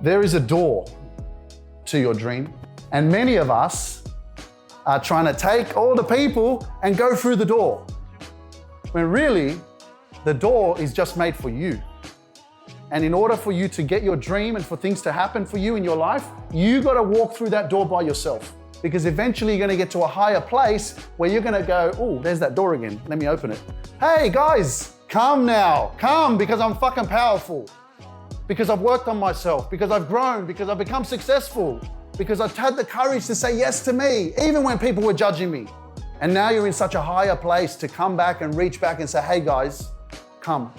There is a door to your dream, and many of us are trying to take all the people and go through the door, when really the door is just made for you. And in order for you to get your dream and for things to happen for you in your life, you got to walk through that door by yourself, because eventually you're going to get to a higher place where you're going to go, oh, there's that door again. Let me open it. Hey guys, come now. Come, because I'm fucking powerful. Because I've worked on myself, because I've grown, because I've become successful, because I've had the courage to say yes to me, even when people were judging me. And now you're in such a higher place to come back and reach back and say, hey guys, come.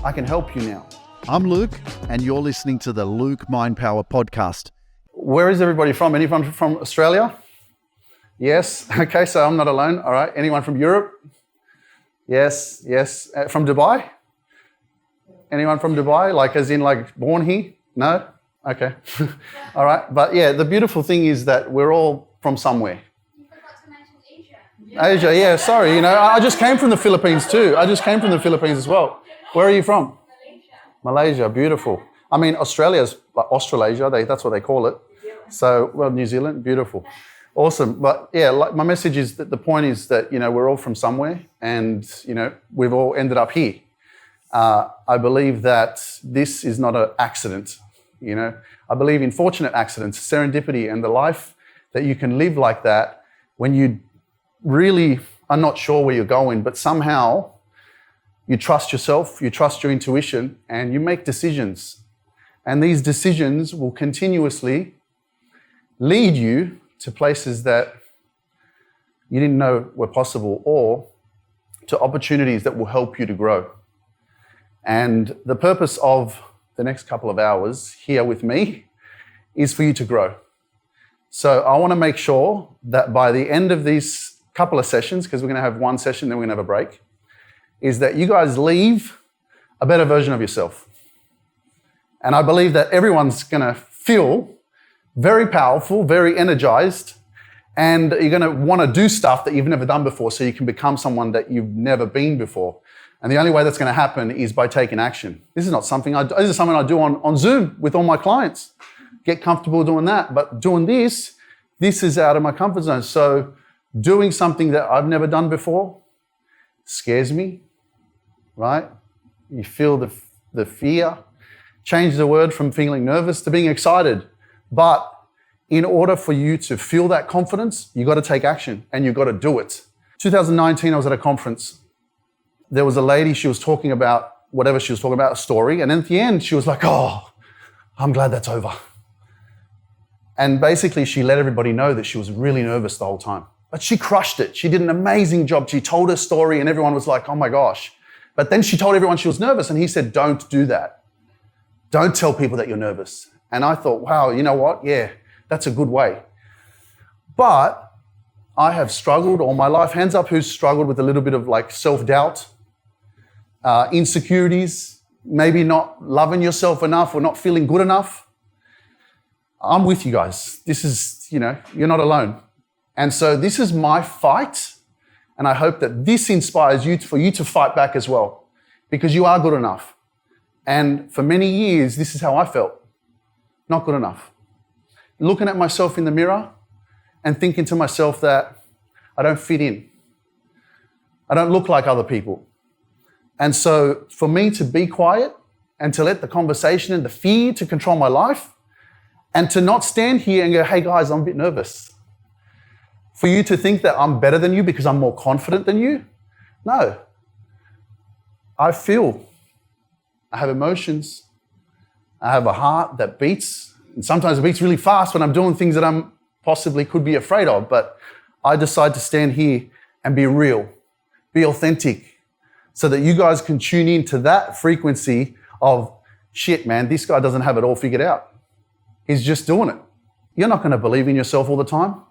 I can help you now. I'm Luke, and you're listening to the Luke Mind Power podcast. Where is everybody from? Anyone from Australia? Yes. Okay, so I'm not alone. All right. Anyone from Europe? Yes. From Dubai? Anyone from Dubai? Like as in like born here? No? Okay. All right. But yeah, the beautiful thing is that we're all from somewhere. You forgot to mention Asia. Asia, yeah, sorry. I just came from the Philippines too. I just came from the Philippines as well. Where are you from? Malaysia, beautiful. I mean, Australia's like Australasia, that's what they call it. So, well, New Zealand, beautiful. Awesome. But yeah, like my message is that the point is that, we're all from somewhere and, we've all ended up here. I believe that this is not an accident, I believe in fortunate accidents, serendipity, and the life that you can live like that when you really are not sure where you're going, but somehow you trust yourself, you trust your intuition, and you make decisions. And these decisions will continuously lead you to places that you didn't know were possible, or to opportunities that will help you to grow. And the purpose of the next couple of hours here with me is for you to grow. So I want to make sure that by the end of these couple of sessions, because we're going to have one session, then we're going to have a break, is that you guys leave a better version of yourself. And I believe that everyone's going to feel very powerful, very energized, and you're going to want to do stuff that you've never done before so you can become someone that you've never been before. And the only way that's going to happen is by taking action. This is not something I do. This is something I do on Zoom with all my clients. Get comfortable doing that. But doing this is out of my comfort zone. So doing something that I've never done before scares me, right? You feel the fear. Change the word from feeling nervous to being excited. But in order for you to feel that confidence, you got to take action and you got to do it. 2019, I was at a conference. There was a lady, she was talking about whatever she was talking about, a story. And then at the end, she was like, oh, I'm glad that's over. And basically, she let everybody know that she was really nervous the whole time. But she crushed it. She did an amazing job. She told her story and everyone was like, oh my gosh. But then she told everyone she was nervous and he said, don't do that. Don't tell people that you're nervous. And I thought, wow, you know what? Yeah, that's a good way. But I have struggled all my life. Hands up who's struggled with a little bit of like self-doubt, insecurities, maybe not loving yourself enough or not feeling good enough. I'm with you guys. This is, you're not alone. And so this is my fight. And I hope that this inspires you for you to fight back as well, because you are good enough. And for many years, this is how I felt. Not good enough. Looking at myself in the mirror and thinking to myself that I don't fit in. I don't look like other people. And so for me to be quiet and to let the conversation and the fear to control my life, and to not stand here and go, hey guys, I'm a bit nervous. For you to think that I'm better than you because I'm more confident than you? No. I feel. I have emotions. I have a heart that beats. And sometimes it beats really fast when I'm doing things that I'm possibly could be afraid of. But I decide to stand here and be real, be authentic, so that you guys can tune into that frequency of, shit, man, this guy doesn't have it all figured out. He's just doing it. You're not going to believe in yourself all the time.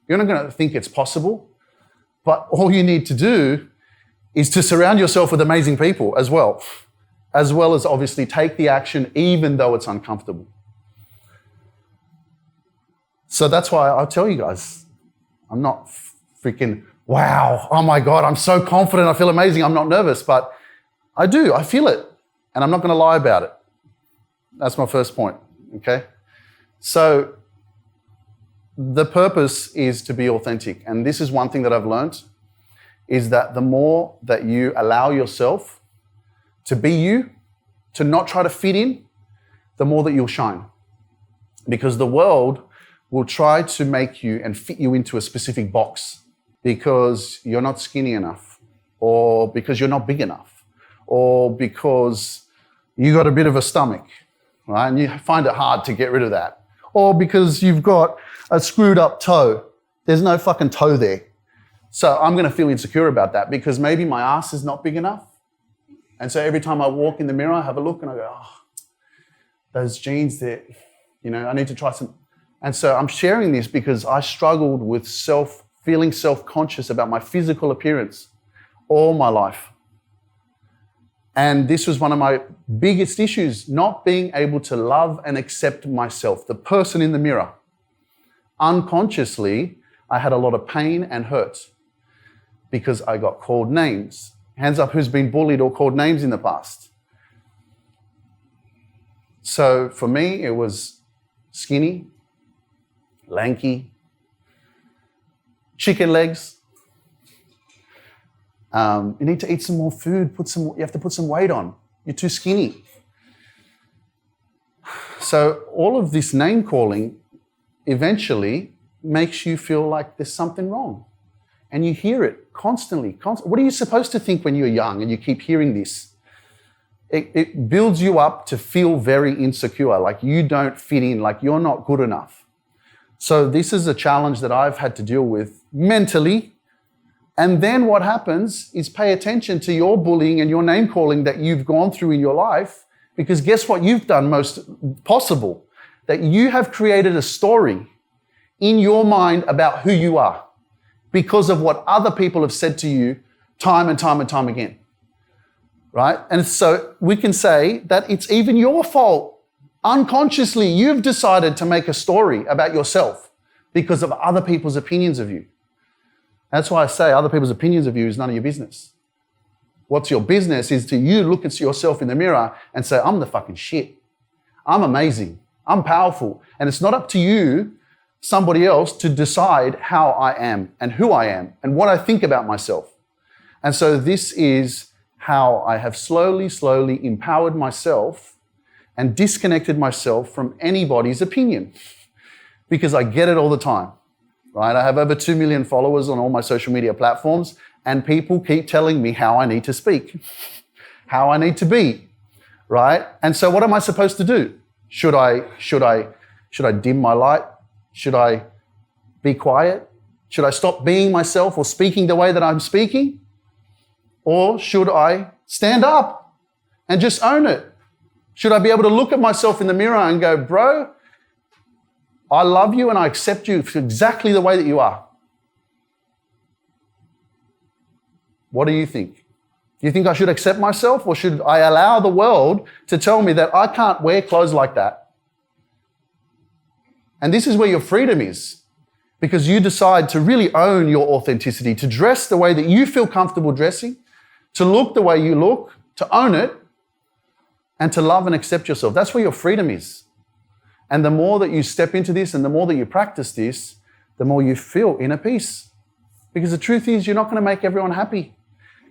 You're not going to think it's possible. But all you need to do is to surround yourself with amazing people as well as obviously take the action even though it's uncomfortable. So that's why I'll tell you guys, I'm not freaking, wow, oh my God, I'm so confident, I feel amazing, I'm not nervous, but I do, I feel it, and I'm not going to lie about it. That's my first point, okay? So the purpose is to be authentic. And this is one thing that I've learned, is that the more that you allow yourself to be you, to not try to fit in, the more that you'll shine. Because the world will try to make you and fit you into a specific box because you're not skinny enough, or because you're not big enough, or because you got a bit of a stomach, right? And you find it hard to get rid of that. Or because you've got a screwed up toe. There's no fucking toe there. So I'm going to feel insecure about that because maybe my ass is not big enough. And so every time I walk in the mirror, I have a look and I go, oh, those jeans there, I need to try some. And so I'm sharing this because I struggled with feeling self-conscious about my physical appearance all my life. And this was one of my biggest issues, not being able to love and accept myself, the person in the mirror. Unconsciously, I had a lot of pain and hurt because I got called names. Hands up who's been bullied or called names in the past. So for me, it was skinny, lanky, chicken legs. You need to eat some more food, you have to put some weight on. You're too skinny. So all of this name calling eventually makes you feel like there's something wrong. And you hear it constantly. What are you supposed to think when you're young and you keep hearing this? It builds you up to feel very insecure, like you don't fit in, like you're not good enough. So this is a challenge that I've had to deal with mentally. And then what happens is pay attention to your bullying and your name calling that you've gone through in your life, because guess what you've done most possible? That you have created a story in your mind about who you are because of what other people have said to you time and time and time again, right? And so we can say that it's even your fault. Unconsciously, you've decided to make a story about yourself because of other people's opinions of you. That's why I say other people's opinions of you is none of your business. What's your business is to you look at yourself in the mirror and say, I'm the fucking shit. I'm amazing. I'm powerful. And it's not up to you, somebody else, to decide how I am and who I am and what I think about myself. And so this is how I have slowly empowered myself and disconnected myself from anybody's opinion, because I get it all the time, right? I have over 2 million followers on all my social media platforms, and people keep telling me how I need to speak, how I need to be, right? And so what am I supposed to do? Should I dim my light? Should I be quiet? Should I stop being myself or speaking the way that I'm speaking? Or should I stand up and just own it? Should I be able to look at myself in the mirror and go, bro, I love you and I accept you for exactly the way that you are? What do you think? Do you think I should accept myself, or should I allow the world to tell me that I can't wear clothes like that? And this is where your freedom is, because you decide to really own your authenticity, to dress the way that you feel comfortable dressing, to look the way you look, to own it, and to love and accept yourself. That's where your freedom is. And the more that you step into this and the more that you practice this, the more you feel inner peace. Because the truth is, you're not going to make everyone happy.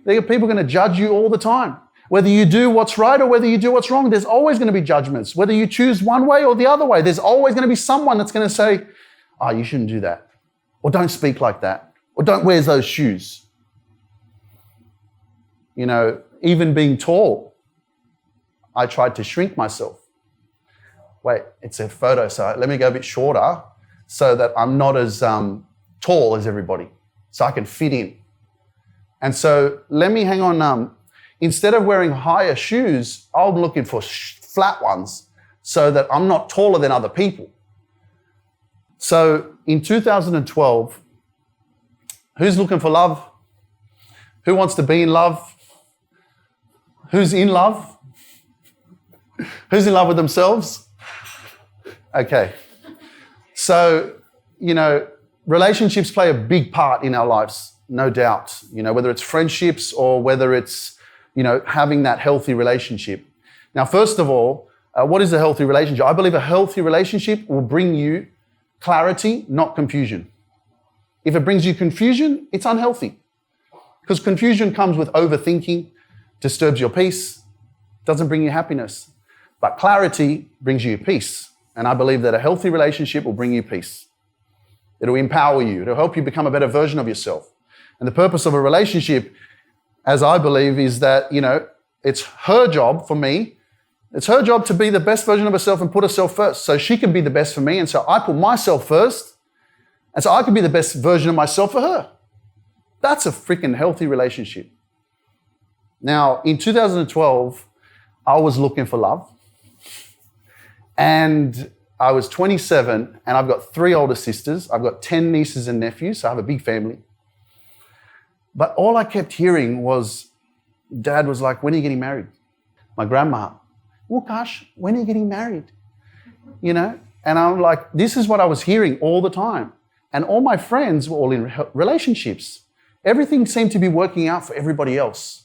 People are going to judge you all the time. Whether you do what's right or whether you do what's wrong, there's always going to be judgments. Whether you choose one way or the other way, there's always going to be someone that's going to say, oh, you shouldn't do that. Or don't speak like that. Or don't wear those shoes. Even being tall, I tried to shrink myself. Wait, it's a photo, so let me go a bit shorter so that I'm not as tall as everybody, so I can fit in. And so let me hang on. Instead of wearing higher shoes, I'm looking for flat ones so that I'm not taller than other people. So in 2012, who's looking for love? Who wants to be in love? Who's in love? Who's in love with themselves? Okay. So, relationships play a big part in our lives, no doubt. Whether it's friendships or whether it's, having that healthy relationship. Now, first of all, What is a healthy relationship? I believe a healthy relationship will bring you clarity, not confusion. If it brings you confusion, it's unhealthy. Because confusion comes with overthinking, disturbs your peace, doesn't bring you happiness. But clarity brings you peace. And I believe that a healthy relationship will bring you peace. It'll empower you. It'll help you become a better version of yourself. And the purpose of a relationship, as I believe, is that, it's her job for me. It's her job to be the best version of herself and put herself first. So she can be the best for me. And so I put myself first. And so I can be the best version of myself for her. That's a freaking healthy relationship. Now, in 2012, I was looking for love. And I was 27 and I've got 3 older sisters. I've got 10 nieces and nephews. So I have a big family. But all I kept hearing was, Dad was like, when are you getting married? My grandma, well, gosh, when are you getting married? And I'm like, this is what I was hearing all the time. And all my friends were all in relationships. Everything seemed to be working out for everybody else.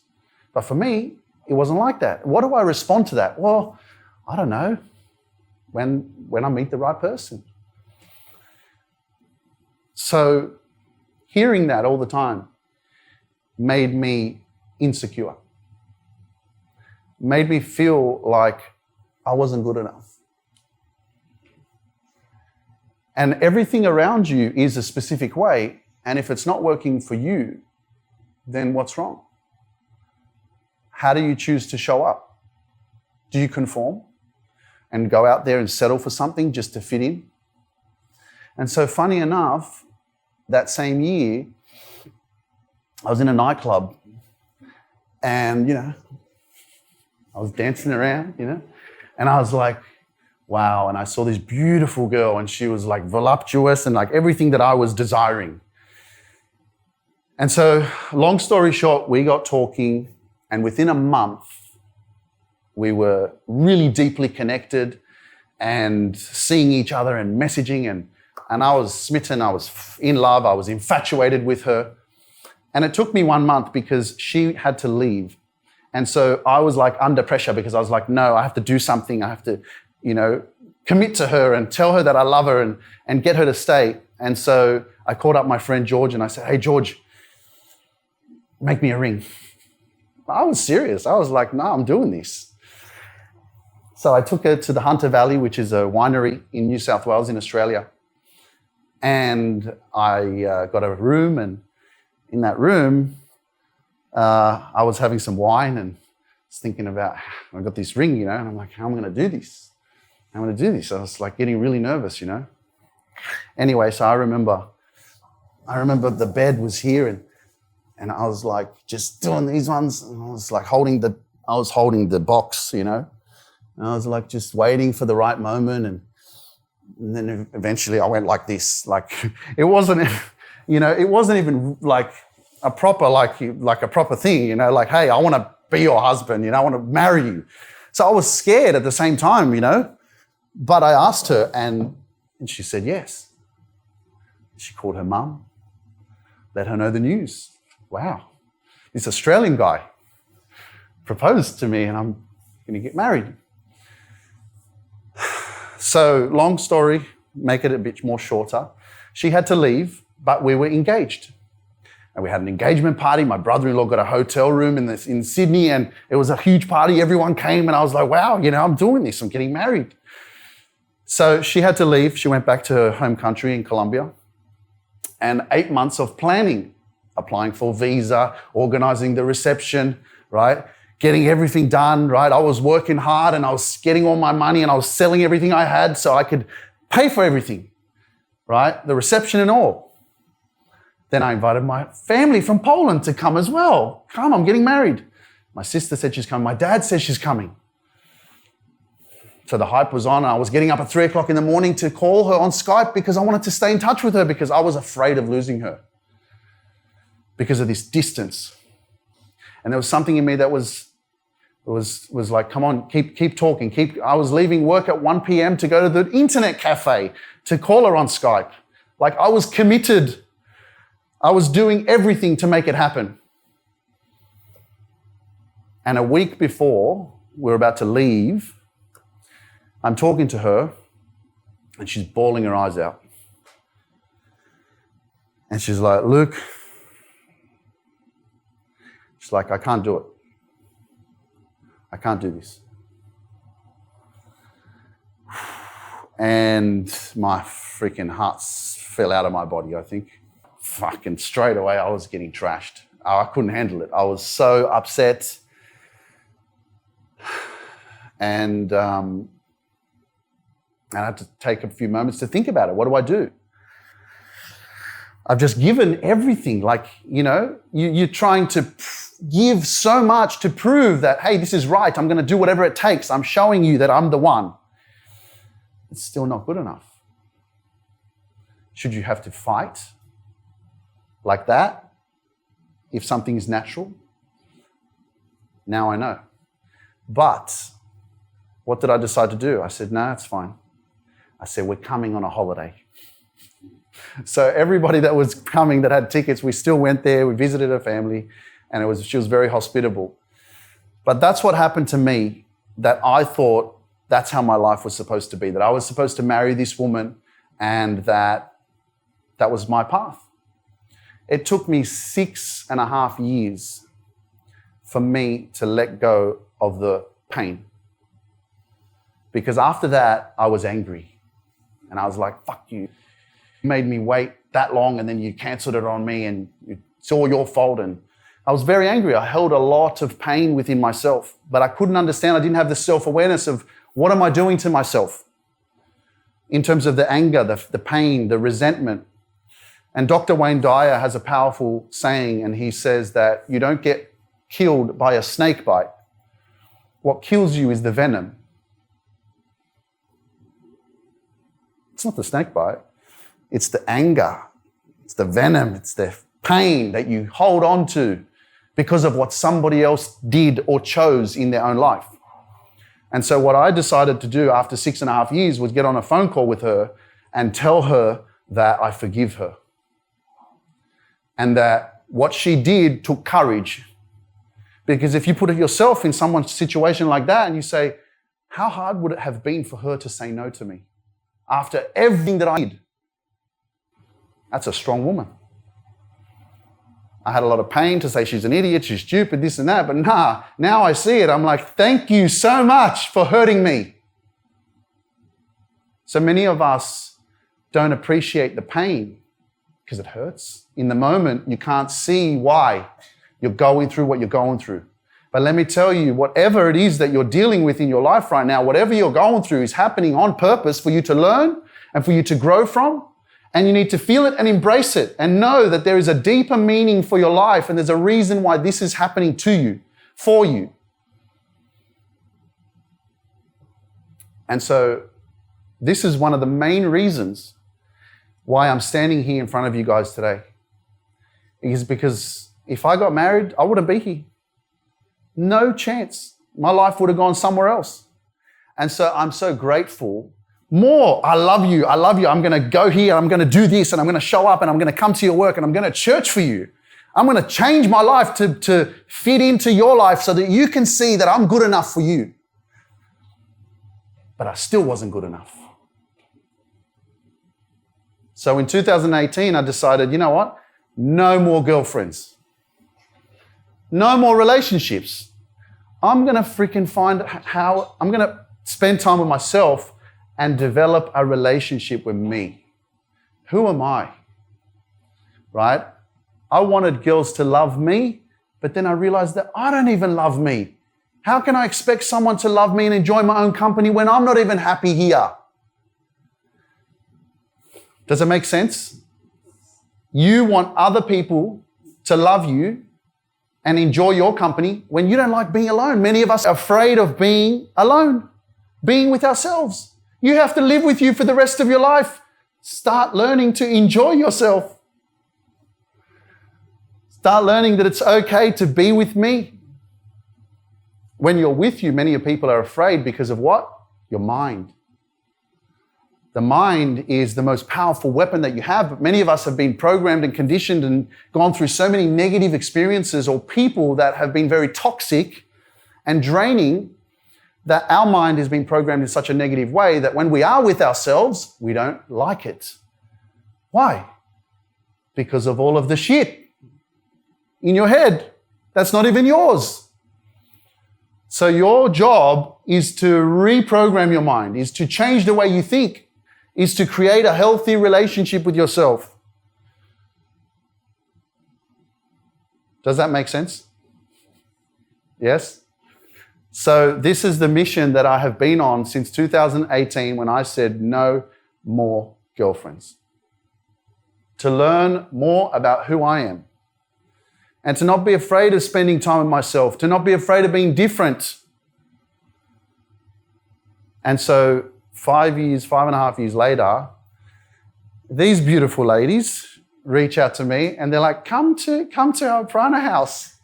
But for me, it wasn't like that. What do I respond to that? Well, I don't know. When I meet the right person. So hearing that all the time made me insecure. Made me feel like I wasn't good enough. And everything around you is a specific way, and if it's not working for you, then what's wrong? How do you choose to show up? Do you conform and go out there and settle for something just to fit in? And so funny enough, that same year, I was in a nightclub and, I was dancing around, and I was like, wow. And I saw this beautiful girl and she was like voluptuous and like everything that I was desiring. And so long story short, we got talking and within a month, we were really deeply connected and seeing each other and messaging and I was smitten, I was in love, I was infatuated with her. And it took me 1 month because she had to leave. And so I was like under pressure because I was like, no, I have to do something. I have to, commit to her and tell her that I love her and get her to stay. And so I called up my friend George and I said, hey, George, make me a ring. I was serious. I was like, no, I'm doing this. So I took her to the Hunter Valley, which is a winery in New South Wales in Australia. And I got a room, and in that room, I was having some wine and was thinking about, I got this ring, and I'm like, how am I going to do this? How am I going to do this? I was like getting really nervous, Anyway, so I remember the bed was here and I was like just doing these ones. And I was like holding the box, And I was like just waiting for the right moment. And then eventually I went like this. Like it wasn't even like a proper, like a proper thing, like, hey, I want to be your husband, I want to marry you. So I was scared at the same time, But I asked her and she said yes. She called her mum, let her know the news. Wow, this Australian guy proposed to me and I'm going to get married. So long story, make it a bit more shorter. She had to leave, but we were engaged. And we had an engagement party. My brother-in-law got a hotel room in Sydney and it was a huge party. Everyone came and I was like, wow, I'm doing this. I'm getting married. So she had to leave. She went back to her home country in Colombia. And 8 months of planning, applying for visa, organizing the reception, right? Getting everything done, right? I was working hard and I was getting all my money and I was selling everything I had so I could pay for everything, right? The reception and all. Then I invited my family from Poland to come as well. Come, I'm getting married. My sister said she's coming. My dad says she's coming. So the hype was on. I was getting up at 3 o'clock in the morning to call her on Skype because I wanted to stay in touch with her because I was afraid of losing her because of this distance. And there was something in me that was like, come on, keep talking. I was leaving work at 1 p.m. to go to the internet cafe to call her on Skype. Like I was committed. I was doing everything to make it happen. And a week before we were about to leave, I'm talking to her and she's bawling her eyes out. And she's like, Luke, she's like, I can't do it. I can't do this. And my freaking heart fell out of my body, I think. Fucking straight away, I was getting trashed. I couldn't handle it. I was so upset. And I had to take a few moments to think about it. What do I do? I've just given everything. Like, you're trying to give so much to prove that, hey, this is right. I'm going to do whatever it takes. I'm showing you that I'm the one. It's still not good enough. Should you have to fight like that if something is natural? Now I know. But what did I decide to do? I said, no, it's fine. I said, we're coming on a holiday. So everybody that was coming that had tickets, we still went there. We visited her family, and she was very hospitable. But that's what happened to me, that I thought that's how my life was supposed to be, that I was supposed to marry this woman and that was my path. It took me 6.5 years for me to let go of the pain. Because after that, I was angry. And I was like, fuck you. You made me wait that long and then you canceled it on me and it's all your fault. And I was very angry. I held a lot of pain within myself, but I couldn't understand. I didn't have the self-awareness of what am I doing to myself in terms of the anger, the pain, the resentment. And Dr. Wayne Dyer has a powerful saying, and he says that you don't get killed by a snake bite. What kills you is the venom. It's not the snake bite. It's the anger. It's the venom. It's the pain that you hold on to because of what somebody else did or chose in their own life. And so what I decided to do after 6.5 years was get on a phone call with her and tell her that I forgive her. And that what she did took courage. Because if you put yourself in someone's situation like that and you say, how hard would it have been for her to say no to me after everything that I did? That's a strong woman. I had a lot of pain to say she's an idiot, she's stupid, this and that, but now I see it. I'm like, thank you so much for hurting me. So many of us don't appreciate the pain because it hurts. In the moment, you can't see why you're going through what you're going through. But let me tell you, whatever it is that you're dealing with in your life right now, whatever you're going through is happening on purpose for you to learn and for you to grow from. And you need to feel it and embrace it and know that there is a deeper meaning for your life and there's a reason why this is happening to you, for you. And so this is one of the main reasons why I'm standing here in front of you guys today. Is because if I got married, I wouldn't be here. No chance. My life would have gone somewhere else. And so I'm so grateful. More, I love you. I'm going to go here. I'm going to do this and I'm going to show up and I'm going to come to your work and I'm going to church for you. I'm going to change my life to fit into your life so that you can see that I'm good enough for you. But I still wasn't good enough. So in 2018, I decided, you know what? No more girlfriends. No more relationships. I'm going to freaking find how I'm going to spend time with myself and develop a relationship with me. Who am I? Right? I wanted girls to love me, but then I realized that I don't even love me. How can I expect someone to love me and enjoy my own company when I'm not even happy here? Does it make sense? You want other people to love you and enjoy your company when you don't like being alone. Many of us are afraid of being alone, being with ourselves. You have to live with you for the rest of your life. Start learning to enjoy yourself. Start learning that it's okay to be with me. When you're with you, many people are afraid because of what? Your mind. The mind is the most powerful weapon that you have, but many of us have been programmed and conditioned and gone through so many negative experiences or people that have been very toxic and draining that our mind has been programmed in such a negative way that when we are with ourselves, we don't like it. Why? Because of all of the shit in your head that's not even yours. So your job is to reprogram your mind, is to change the way you think, is to create a healthy relationship with yourself. Does that make sense? Yes? So this is the mission that I have been on since 2018 when I said no more girlfriends. To learn more about who I am. And to not be afraid of spending time with myself. To not be afraid of being different. And so 5.5 years later, these beautiful ladies reach out to me and they're like, come to our Prana house.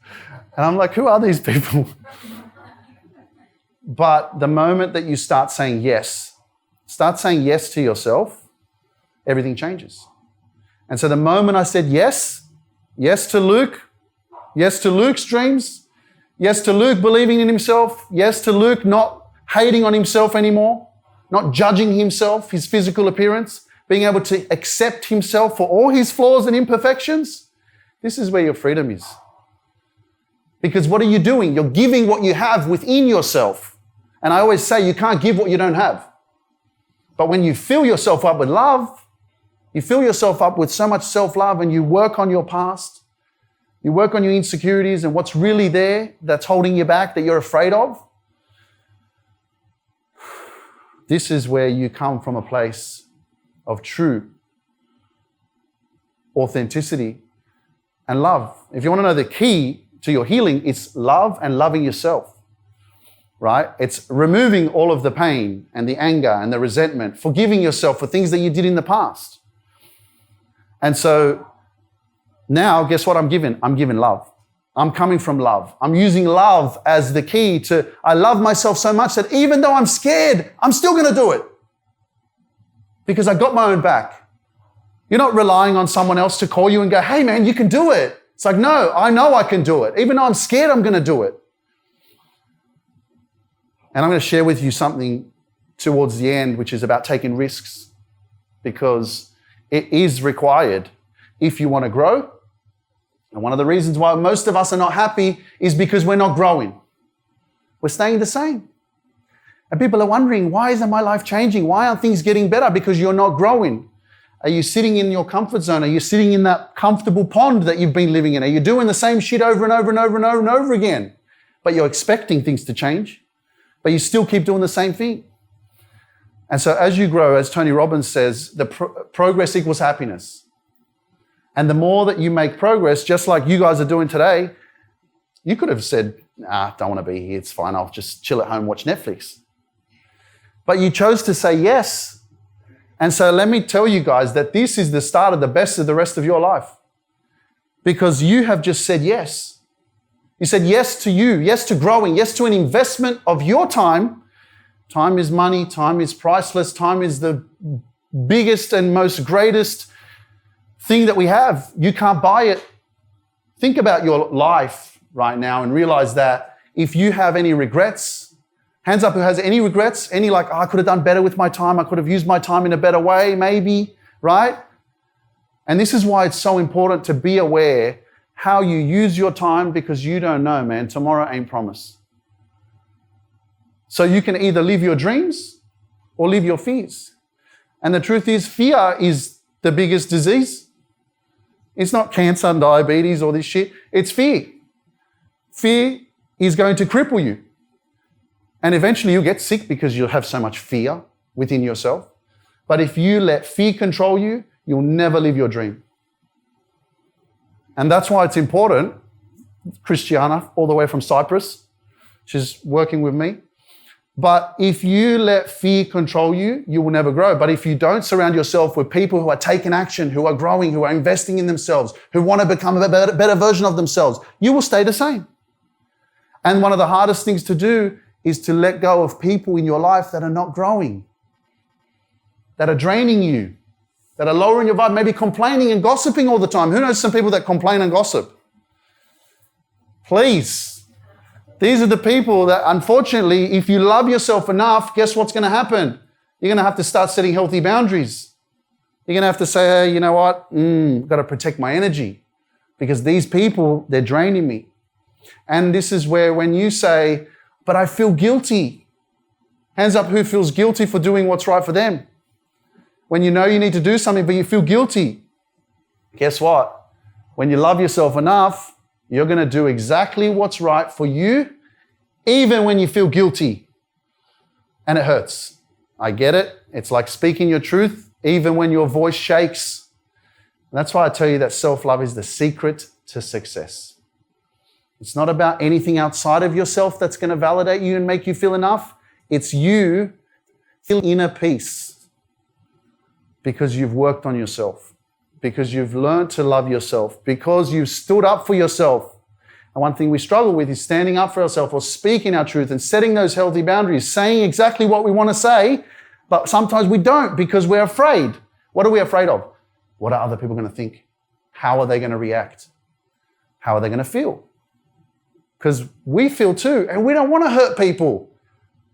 And I'm like, who are these people? But the moment that you start saying yes to yourself, everything changes. And so the moment I said yes to Luke, yes to Luke's dreams, yes to Luke believing in himself, yes to Luke not hating on himself anymore, not judging himself, his physical appearance, being able to accept himself for all his flaws and imperfections, this is where your freedom is. Because what are you doing? You're giving what you have within yourself. And I always say you can't give what you don't have. But when you fill yourself up with love, you fill yourself up with so much self-love and you work on your past, you work on your insecurities and what's really there that's holding you back, that you're afraid of, this is where you come from a place of true authenticity and love. If you want to know the key to your healing, it's love and loving yourself, right? It's removing all of the pain and the anger and the resentment, forgiving yourself for things that you did in the past. And so now, guess what I'm giving? I'm giving love. I'm coming from love. I'm using love as the key to, I love myself so much that even though I'm scared, I'm still going to do it. Because I got my own back. You're not relying on someone else to call you and go, hey man, you can do it. It's like, no, I know I can do it. Even though I'm scared, I'm going to do it. And I'm going to share with you something towards the end, which is about taking risks. Because it is required if you want to grow. And one of the reasons why most of us are not happy is because we're not growing. We're staying the same. And people are wondering, why isn't my life changing? Why aren't things getting better? Because you're not growing. Are you sitting in your comfort zone? Are you sitting in that comfortable pond that you've been living in? Are you doing the same shit over and over and over and over and over again? But you're expecting things to change, but you still keep doing the same thing. And so as you grow, as Tony Robbins says, the progress equals happiness. And the more that you make progress, just like you guys are doing today, you could have said, nah, don't want to be here. It's fine. I'll just chill at home, watch Netflix. But you chose to say yes. And so let me tell you guys that this is the start of the best of the rest of your life. Because you have just said yes. You said yes to you, yes to growing, yes to an investment of your time. Time is money, time is priceless, time is the biggest and most greatest thing that we have. You can't buy it. Think about your life right now and realize that if you have any regrets, hands up who has any regrets, any like, oh, I could have done better with my time, I could have used my time in a better way, maybe, right? And this is why it's so important to be aware how you use your time, because you don't know, man, tomorrow ain't promised. So you can either live your dreams or live your fears. And the truth is, fear is the biggest disease. It's not cancer and diabetes or this shit. It's fear. Fear is going to cripple you. And eventually you'll get sick because you'll have so much fear within yourself. But if you let fear control you, you'll never live your dream. And that's why it's important. Christiana, all the way from Cyprus, she's working with me. But if you let fear control you, you will never grow. But if you don't surround yourself with people who are taking action, who are growing, who are investing in themselves, who want to become a better version of themselves, you will stay the same. And one of the hardest things to do is to let go of people in your life that are not growing, that are draining you, that are lowering your vibe, maybe complaining and gossiping all the time. Who knows some people that complain and gossip? Please These are the people that, unfortunately, if you love yourself enough, guess what's going to happen? You're going to have to start setting healthy boundaries. You're going to have to say, hey, you know what? I've got to protect my energy because these people, they're draining me. And this is where when you say, but I feel guilty. Hands up who feels guilty for doing what's right for them. When you know you need to do something, but you feel guilty. Guess what? When you love yourself enough, you're going to do exactly what's right for you, even when you feel guilty. And it hurts. I get it. It's like speaking your truth, even when your voice shakes. And that's why I tell you that self-love is the secret to success. It's not about anything outside of yourself that's going to validate you and make you feel enough. It's you feeling inner peace because you've worked on yourself, because you've learned to love yourself, because you've stood up for yourself. And one thing we struggle with is standing up for ourselves or speaking our truth and setting those healthy boundaries, saying exactly what we want to say, but sometimes we don't because we're afraid. What are we afraid of? What are other people going to think? How are they going to react? How are they going to feel? Because we feel too, and we don't want to hurt people.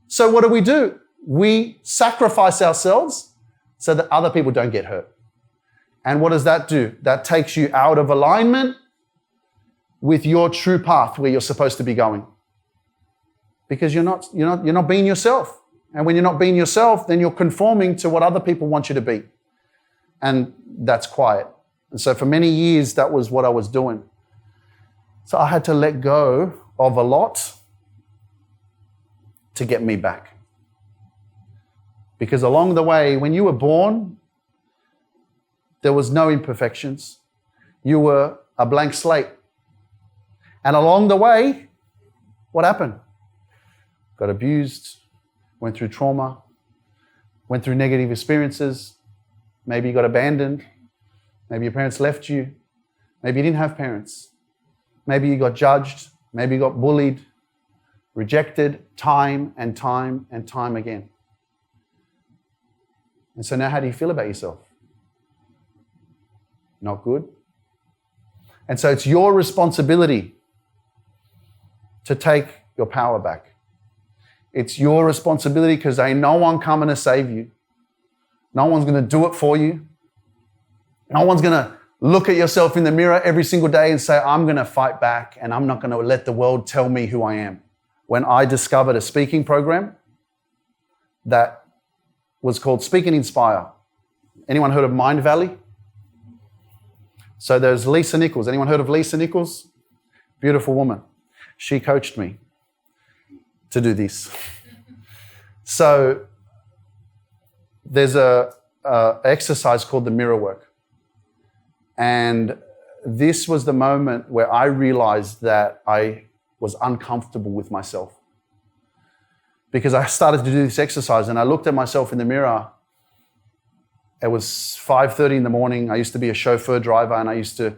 So what do? We sacrifice ourselves so that other people don't get hurt. And what does that do? That takes you out of alignment with your true path where you're supposed to be going. Because you're not being yourself. And when you're not being yourself, then you're conforming to what other people want you to be. And that's quiet. And so for many years, that was what I was doing. So I had to let go of a lot to get me back. Because along the way, when you were born, there was no imperfections. You were a blank slate. And along the way, what happened? Got abused, went through trauma, went through negative experiences. Maybe you got abandoned. Maybe your parents left you. Maybe you didn't have parents. Maybe you got judged. Maybe you got bullied, rejected time and time and time again. And so now how do you feel about yourself? Not good. And so it's your responsibility to take your power back. It's your responsibility because ain't no one coming to save you. No one's going to do it for you. No one's going to look at yourself in the mirror every single day and say, I'm going to fight back and I'm not going to let the world tell me who I am. When I discovered a speaking program that was called Speak and Inspire. Anyone heard of Mind Valley? So there's Lisa Nichols. Anyone heard of Lisa Nichols? Beautiful woman. She coached me to do this. So there's a exercise called the mirror work. And this was the moment where I realized that I was uncomfortable with myself. Because I started to do this exercise and I looked at myself in the mirror. It was 5:30 in the morning. I used to be a chauffeur driver and I used to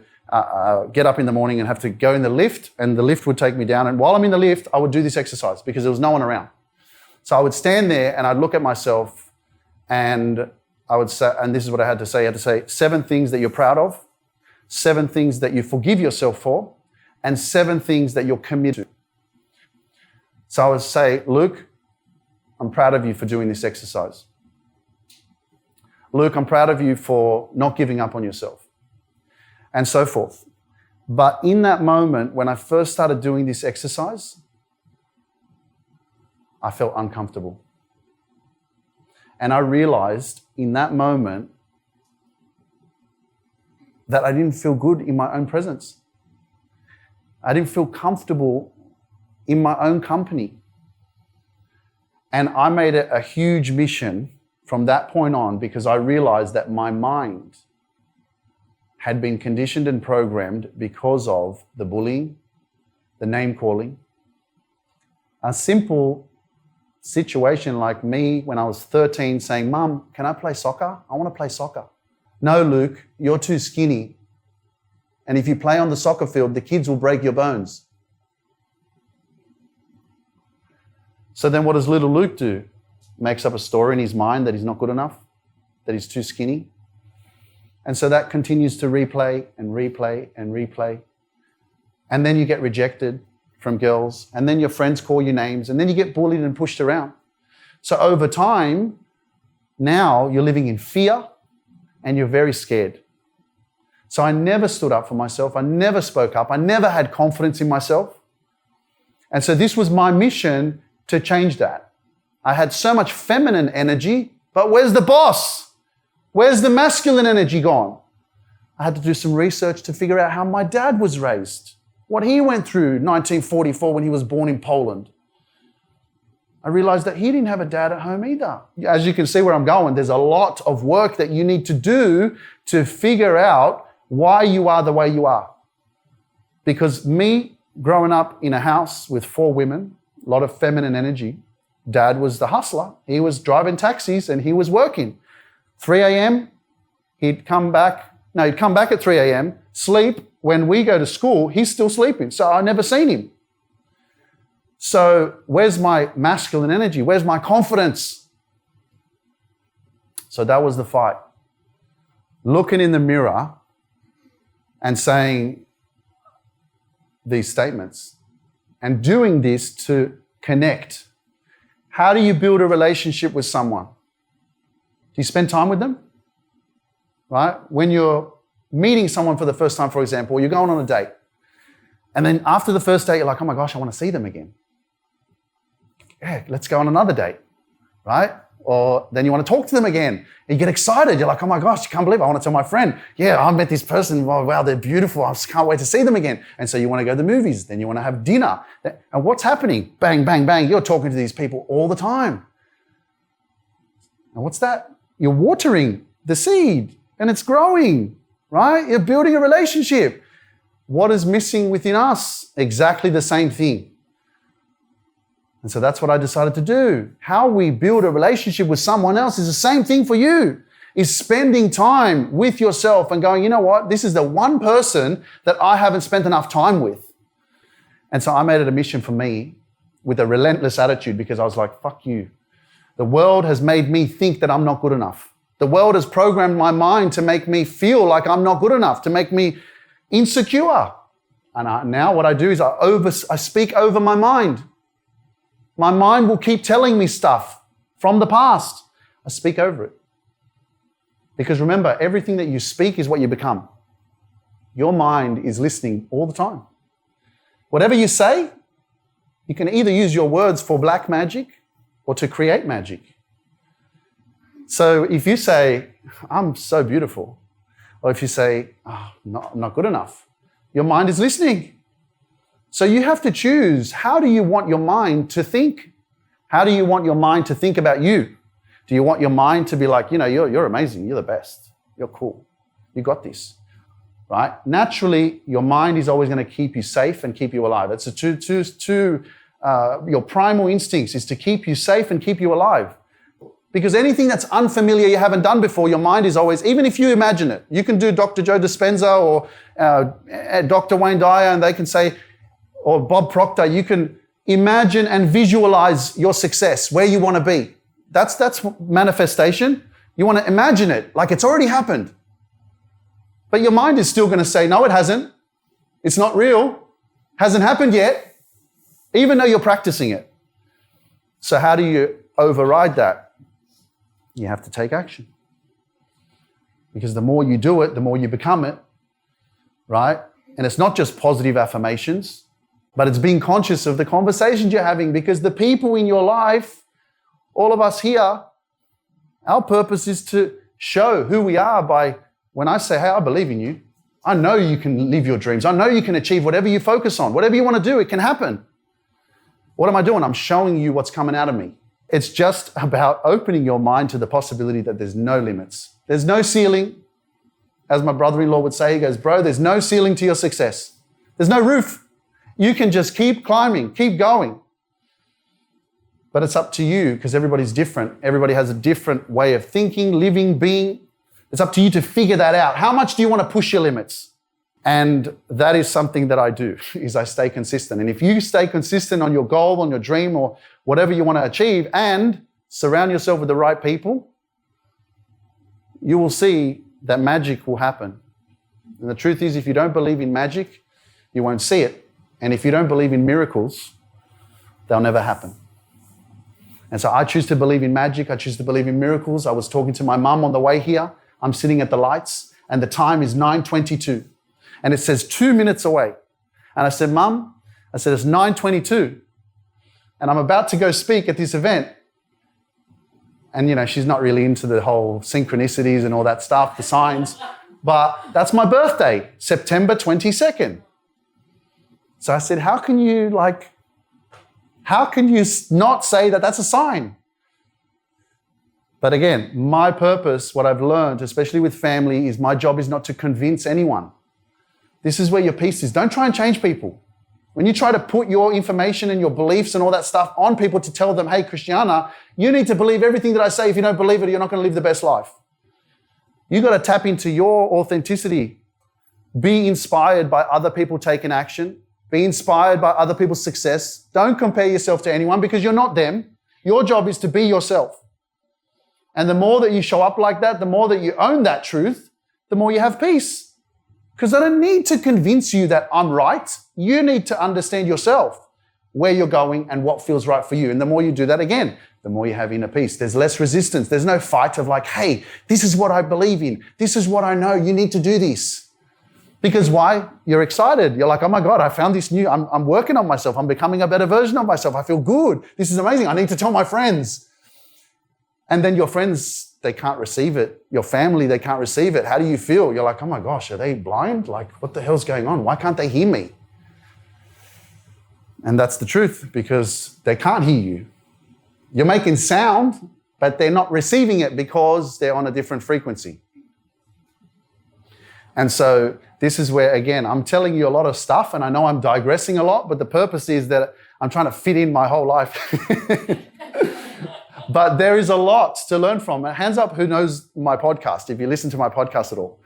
get up in the morning and have to go in the lift and the lift would take me down. And while I'm in the lift, I would do this exercise because there was no one around. So I would stand there and I'd look at myself and I would say, and this is what I had to say. I had to say 7 things that you're proud of, 7 things that you forgive yourself for, and 7 things that you're committed to. So I would say, Luke, I'm proud of you for doing this exercise. Luke, I'm proud of you for not giving up on yourself, and so forth. But in that moment, when I first started doing this exercise, I felt uncomfortable. And I realized in that moment that I didn't feel good in my own presence. I didn't feel comfortable in my own company. And I made it a huge mission from that point on because I realized that my mind had been conditioned and programmed because of the bullying, the name calling. A simple situation like me when I was 13 saying, Mum, can I play soccer? I want to play soccer. No, Luke, you're too skinny. And if you play on the soccer field, the kids will break your bones. So then what does little Luke do? Makes up a story in his mind that he's not good enough, that he's too skinny. And so that continues to replay and replay and replay. And then you get rejected from girls, and then your friends call you names, and then you get bullied and pushed around. So over time, now you're living in fear and you're very scared. So I never stood up for myself. I never spoke up. I never had confidence in myself. And so this was my mission to change that. I had so much feminine energy, but where's the boss? Where's the masculine energy gone? I had to do some research to figure out how my dad was raised, what he went through in 1944 when he was born in Poland. I realized that he didn't have a dad at home either. As you can see where I'm going, there's a lot of work that you need to do to figure out why you are the way you are. Because me, growing up in a house with 4 women, a lot of feminine energy, dad was the hustler. He was driving taxis and he was working. 3 a.m., he'd come back at 3 a.m., sleep. When we go to school, he's still sleeping. So I never seen him. So where's my masculine energy? Where's my confidence? So that was the fight. Looking in the mirror and saying these statements and doing this to connect. How do you build a relationship with someone? Do you spend time with them? Right? When you're meeting someone for the first time, for example, or you're going on a date, and then after the first date, you're like, oh my gosh, I want to see them again. Yeah, let's go on another date, right? Or then you want to talk to them again. And you get excited. You're like, oh my gosh, I can't believe it. I want to tell my friend, yeah, I met this person. Wow, they're beautiful. I just can't wait to see them again. And so you want to go to the movies. Then you want to have dinner. And what's happening? Bang, bang, bang. You're talking to these people all the time. And what's that? You're watering the seed and it's growing, right? You're building a relationship. What is missing within us? Exactly the same thing. And so that's what I decided to do. How we build a relationship with someone else is the same thing for you. Is spending time with yourself and going, you know what? This is the one person that I haven't spent enough time with. And so I made it a mission for me with a relentless attitude because I was like, fuck you. The world has made me think that I'm not good enough. The world has programmed my mind to make me feel like I'm not good enough, to make me insecure. And now what I do is I speak over my mind. My mind will keep telling me stuff from the past. I speak over it. Because remember, everything that you speak is what you become. Your mind is listening all the time. Whatever you say, you can either use your words for black magic or to create magic. So if you say, I'm so beautiful, or if you say, oh, I'm not good enough, your mind is listening. So you have to choose, how do you want your mind to think? How do you want your mind to think about you? Do you want your mind to be like, you're amazing, you're the best, you're cool, you got this, right? Naturally, your mind is always going to keep you safe and keep you alive. It's your primal instincts is to keep you safe and keep you alive. Because anything that's unfamiliar you haven't done before, your mind is always, even if you imagine it, you can do Dr. Joe Dispenza or Dr. Wayne Dyer and they can say, or Bob Proctor, you can imagine and visualize your success, where you want to be. That's manifestation. You want to imagine it like it's already happened. But your mind is still going to say, no, it hasn't. It's not real. Hasn't happened yet, even though you're practicing it. So how do you override that? You have to take action. Because the more you do it, the more you become it, right? And it's not just positive affirmations, but it's being conscious of the conversations you're having, because the people in your life, all of us here, our purpose is to show who we are by, when I say, hey, I believe in you. I know you can live your dreams. I know you can achieve whatever you focus on. Whatever you want to do, it can happen. What am I doing? I'm showing you what's coming out of me. It's just about opening your mind to the possibility that there's no limits. There's no ceiling. As my brother-in-law would say, he goes, bro, there's no ceiling to your success. There's no roof. You can just keep climbing, keep going. But it's up to you, because everybody's different. Everybody has a different way of thinking, living, being. It's up to you to figure that out. How much do you want to push your limits? And that is something that I do, is I stay consistent. And if you stay consistent on your goal, on your dream, or whatever you want to achieve, and surround yourself with the right people, you will see that magic will happen. And the truth is, if you don't believe in magic, you won't see it. And if you don't believe in miracles, they'll never happen. And so I choose to believe in magic. I choose to believe in miracles. I was talking to my mum on the way here. I'm sitting at the lights and the time is 9:22. And it says 2 minutes away. And I said, Mum, I said, it's 9:22. And I'm about to go speak at this event. And, you know, she's not really into the whole synchronicities and all that stuff, the signs. But that's my birthday, September 22nd. So I said, how can you not say that that's a sign? But again, my purpose, what I've learned, especially with family, is my job is not to convince anyone. This is where your peace is. Don't try and change people. When you try to put your information and your beliefs and all that stuff on people to tell them, hey, Christiana, you need to believe everything that I say. If you don't believe it, you're not going to live the best life. You got to tap into your authenticity. Be inspired by other people taking action. Be inspired by other people's success. Don't compare yourself to anyone because you're not them. Your job is to be yourself. And the more that you show up like that, the more that you own that truth, the more you have peace. Because I don't need to convince you that I'm right. You need to understand yourself, where you're going and what feels right for you. And the more you do that, again, the more you have inner peace. There's less resistance. There's no fight of like, hey, this is what I believe in. This is what I know. You need to do this. Because why? You're excited. You're like, oh my God, I found this new, I'm working on myself. I'm becoming a better version of myself. I feel good. This is amazing. I need to tell my friends. And then your friends, they can't receive it. Your family, they can't receive it. How do you feel? You're like, oh my gosh, are they blind? Like, what the hell's going on? Why can't they hear me? And that's the truth, because they can't hear you. You're making sound, but they're not receiving it because they're on a different frequency. And so this is where, again, I'm telling you a lot of stuff, and I know I'm digressing a lot, but the purpose is that I'm trying to fit in my whole life. But there is a lot to learn from. Hands up who knows my podcast, if you listen to my podcast at all.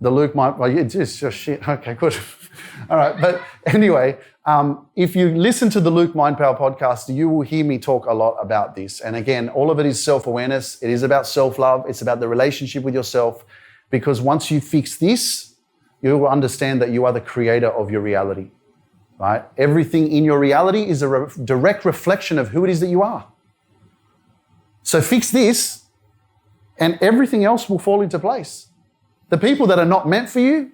The Luke, it's just shit. Okay, good. All right. But anyway, if you listen to the Luke Mind Power podcast, you will hear me talk a lot about this. And again, all of it is self-awareness. It is about self-love. It's about the relationship with yourself. Because once you fix this, you will understand that you are the creator of your reality, right? Everything in your reality is a direct reflection of who it is that you are. So fix this, and everything else will fall into place. The people that are not meant for you,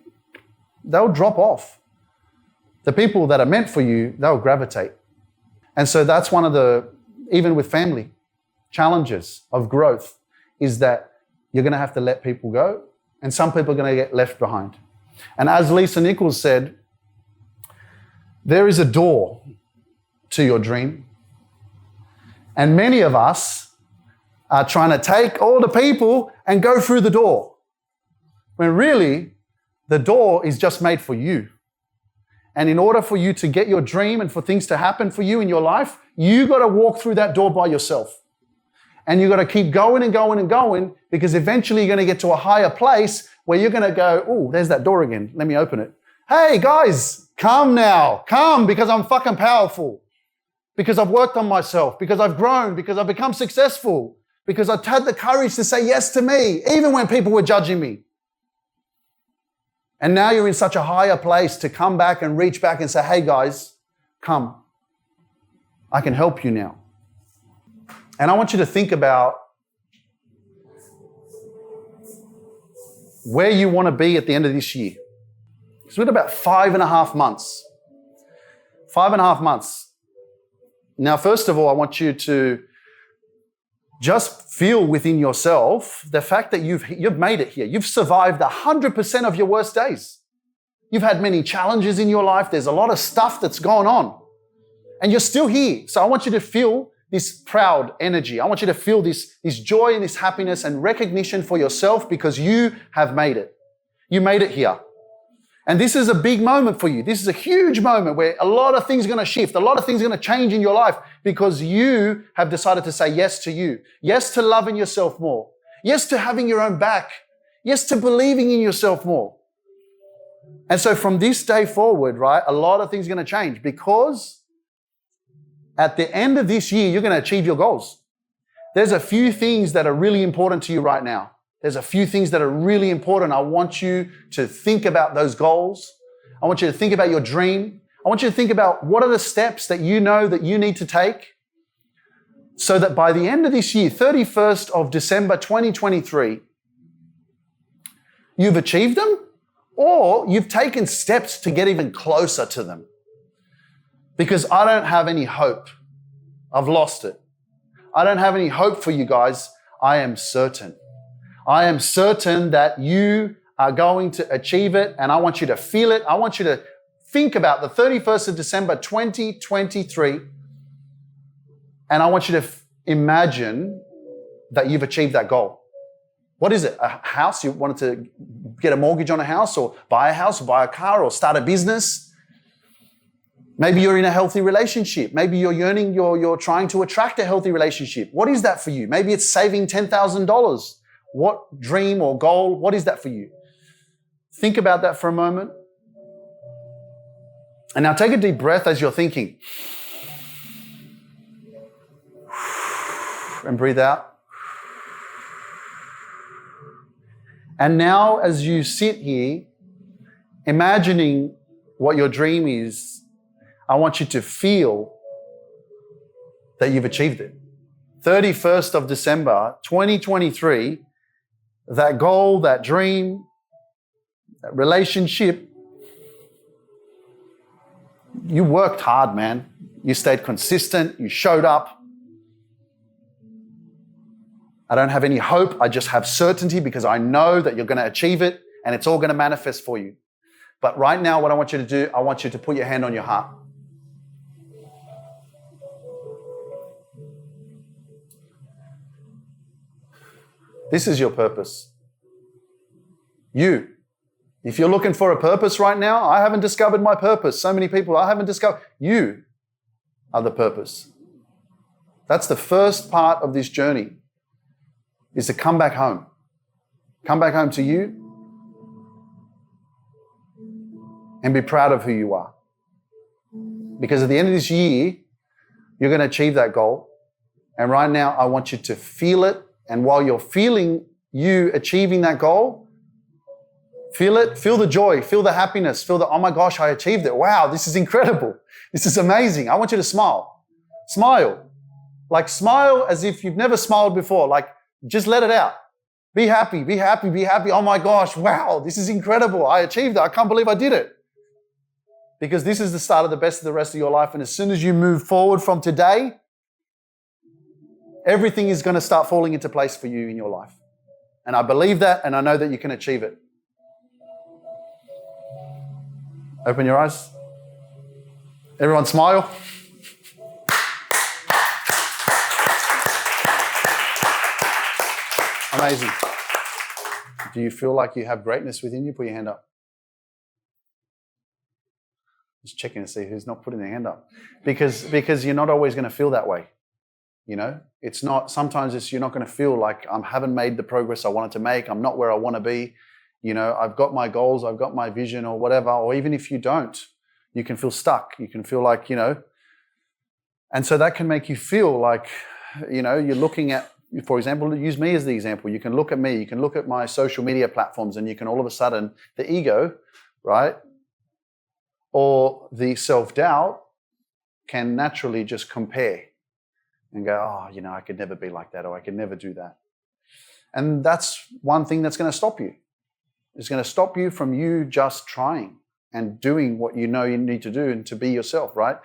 they'll drop off. The people that are meant for you, they'll gravitate. And so that's one of the, even with family, challenges of growth, is that you're going to have to let people go, and some people are going to get left behind. And as Lisa Nichols said, there is a door to your dream. And many of us are trying to take all the people and go through the door, when really the door is just made for you. And in order for you to get your dream and for things to happen for you in your life, you got to walk through that door by yourself. And you got to keep going and going and going, because eventually you're going to get to a higher place where you're going to go, oh, there's that door again. Let me open it. Hey guys, come now. Come, because I'm fucking powerful. Because I've worked on myself. Because I've grown. Because I've become successful. Because I've had the courage to say yes to me, even when people were judging me. And now you're in such a higher place to come back and reach back and say, hey guys, come. I can help you now. And I want you to think about where you want to be at the end of this year. It's been about 5.5 months. 5.5 months. Now, first of all, I want you to just feel within yourself the fact that you've made it here. You've survived 100% of your worst days. You've had many challenges in your life. There's a lot of stuff that's gone on. And you're still here. So I want you to feel this proud energy. I want you to feel this joy and this happiness and recognition for yourself, because you have made it. You made it here. And this is a big moment for you. This is a huge moment where a lot of things are going to shift. A lot of things are going to change in your life, because you have decided to say yes to you. Yes to loving yourself more. Yes to having your own back. Yes to believing in yourself more. And so from this day forward, right, a lot of things are going to change, because at the end of this year, you're going to achieve your goals. There's a few things that are really important to you right now. There's a few things that are really important. I want you to think about those goals. I want you to think about your dream. I want you to think about what are the steps that you know that you need to take so that by the end of this year, 31st of December 2023, you've achieved them or you've taken steps to get even closer to them. Because I don't have any hope. I've lost it. I don't have any hope for you guys. I am certain. I am certain that you are going to achieve it, and I want you to feel it. I want you to think about the 31st of December 2023, and I want you to imagine that you've achieved that goal. What is it? A house? You wanted to get a mortgage on a house or buy a house or buy a car or start a business? Maybe you're in a healthy relationship. Maybe you're yearning, you're trying to attract a healthy relationship. What is that for you? Maybe it's saving $10,000. What dream or goal, what is that for you? Think about that for a moment. And now take a deep breath as you're thinking. And breathe out. And now as you sit here, imagining what your dream is, I want you to feel that you've achieved it. 31st of December, 2023, that goal, that dream, that relationship, you worked hard, man. You stayed consistent. You showed up. I don't have any hope. I just have certainty because I know that you're going to achieve it and it's all going to manifest for you. But right now, what I want you to do, I want you to put your hand on your heart. This is your purpose. You. If you're looking for a purpose right now, I haven't discovered my purpose. So many people, I haven't discovered. You are the purpose. That's the first part of this journey, is to come back home. Come back home to you and be proud of who you are. Because at the end of this year, you're going to achieve that goal. And right now, I want you to feel it. And while you're feeling you achieving that goal, feel it, feel the joy, feel the happiness, feel the, oh my gosh, I achieved it. Wow, this is incredible. This is amazing. I want you to smile. Smile. Like smile as if you've never smiled before. Like just let it out. Be happy, be happy, be happy. Oh my gosh, wow, this is incredible. I achieved it. I can't believe I did it. Because this is the start of the best of the rest of your life. And as soon as you move forward from today, everything is going to start falling into place for you in your life. And I believe that, and I know that you can achieve it. Open your eyes. Everyone smile. Amazing. Do you feel like you have greatness within you? Put your hand up. Just checking to see who's not putting their hand up. Because you're not always going to feel that way. You know, it's not, sometimes it's, you're not going to feel like I haven't made the progress I wanted to make. I'm not where I want to be. You know, I've got my goals, I've got my vision or whatever. Or even if you don't, you can feel stuck. You can feel like, you know, and so that can make you feel like, you know, you're looking at, for example, use me as the example. You can look at me, you can look at my social media platforms and you can all of a sudden, the ego, right? Or the self-doubt can naturally just compare and go, oh, you know, I could never be like that, or I could never do that. And that's one thing that's going to stop you. It's going to stop you from you just trying and doing what you know you need to do and to be yourself, right?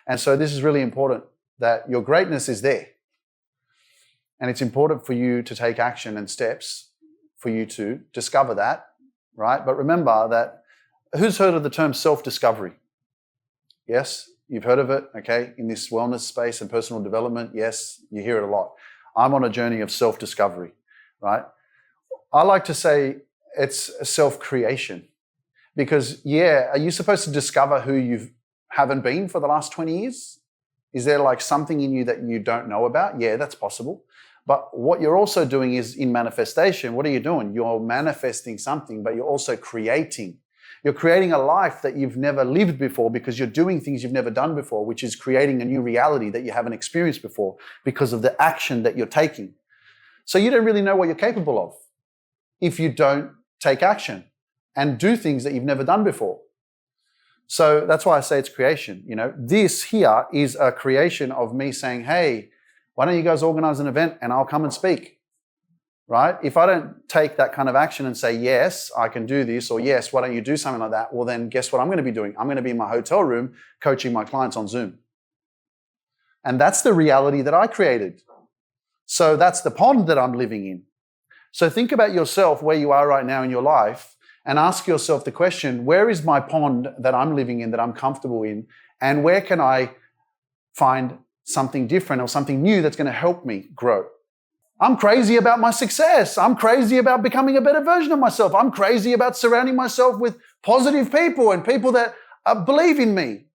And so this is really important, that your greatness is there. And it's important for you to take action and steps for you to discover that, right? But remember that, who's heard of the term self-discovery? Yes? You've heard of it, okay? In this wellness space and personal development, yes, you hear it a lot. I'm on a journey of self-discovery, right? I like to say it's a self-creation because, yeah, are you supposed to discover who you haven't been for the last 20 years? Is there like something in you that you don't know about? Yeah, that's possible. But what you're also doing is in manifestation, what are you doing? You're manifesting something, but you're also creating. You're creating a life that you've never lived before because you're doing things you've never done before, which is creating a new reality that you haven't experienced before because of the action that you're taking. So you don't really know what you're capable of if you don't take action and do things that you've never done before. So that's why I say it's creation. This here is a creation of me saying, hey, why don't you guys organize an event and I'll come and speak, right? If I don't take that kind of action and say, yes, I can do this, or yes, why don't you do something like that? Well, then guess what I'm going to be doing? I'm going to be in my hotel room coaching my clients on Zoom. And that's the reality that I created. So that's the pond that I'm living in. So think about yourself, where you are right now in your life, and ask yourself the question, where is my pond that I'm living in, that I'm comfortable in, and where can I find something different or something new that's going to help me grow? I'm crazy about my success. I'm crazy about becoming a better version of myself. I'm crazy about surrounding myself with positive people and people that believe in me,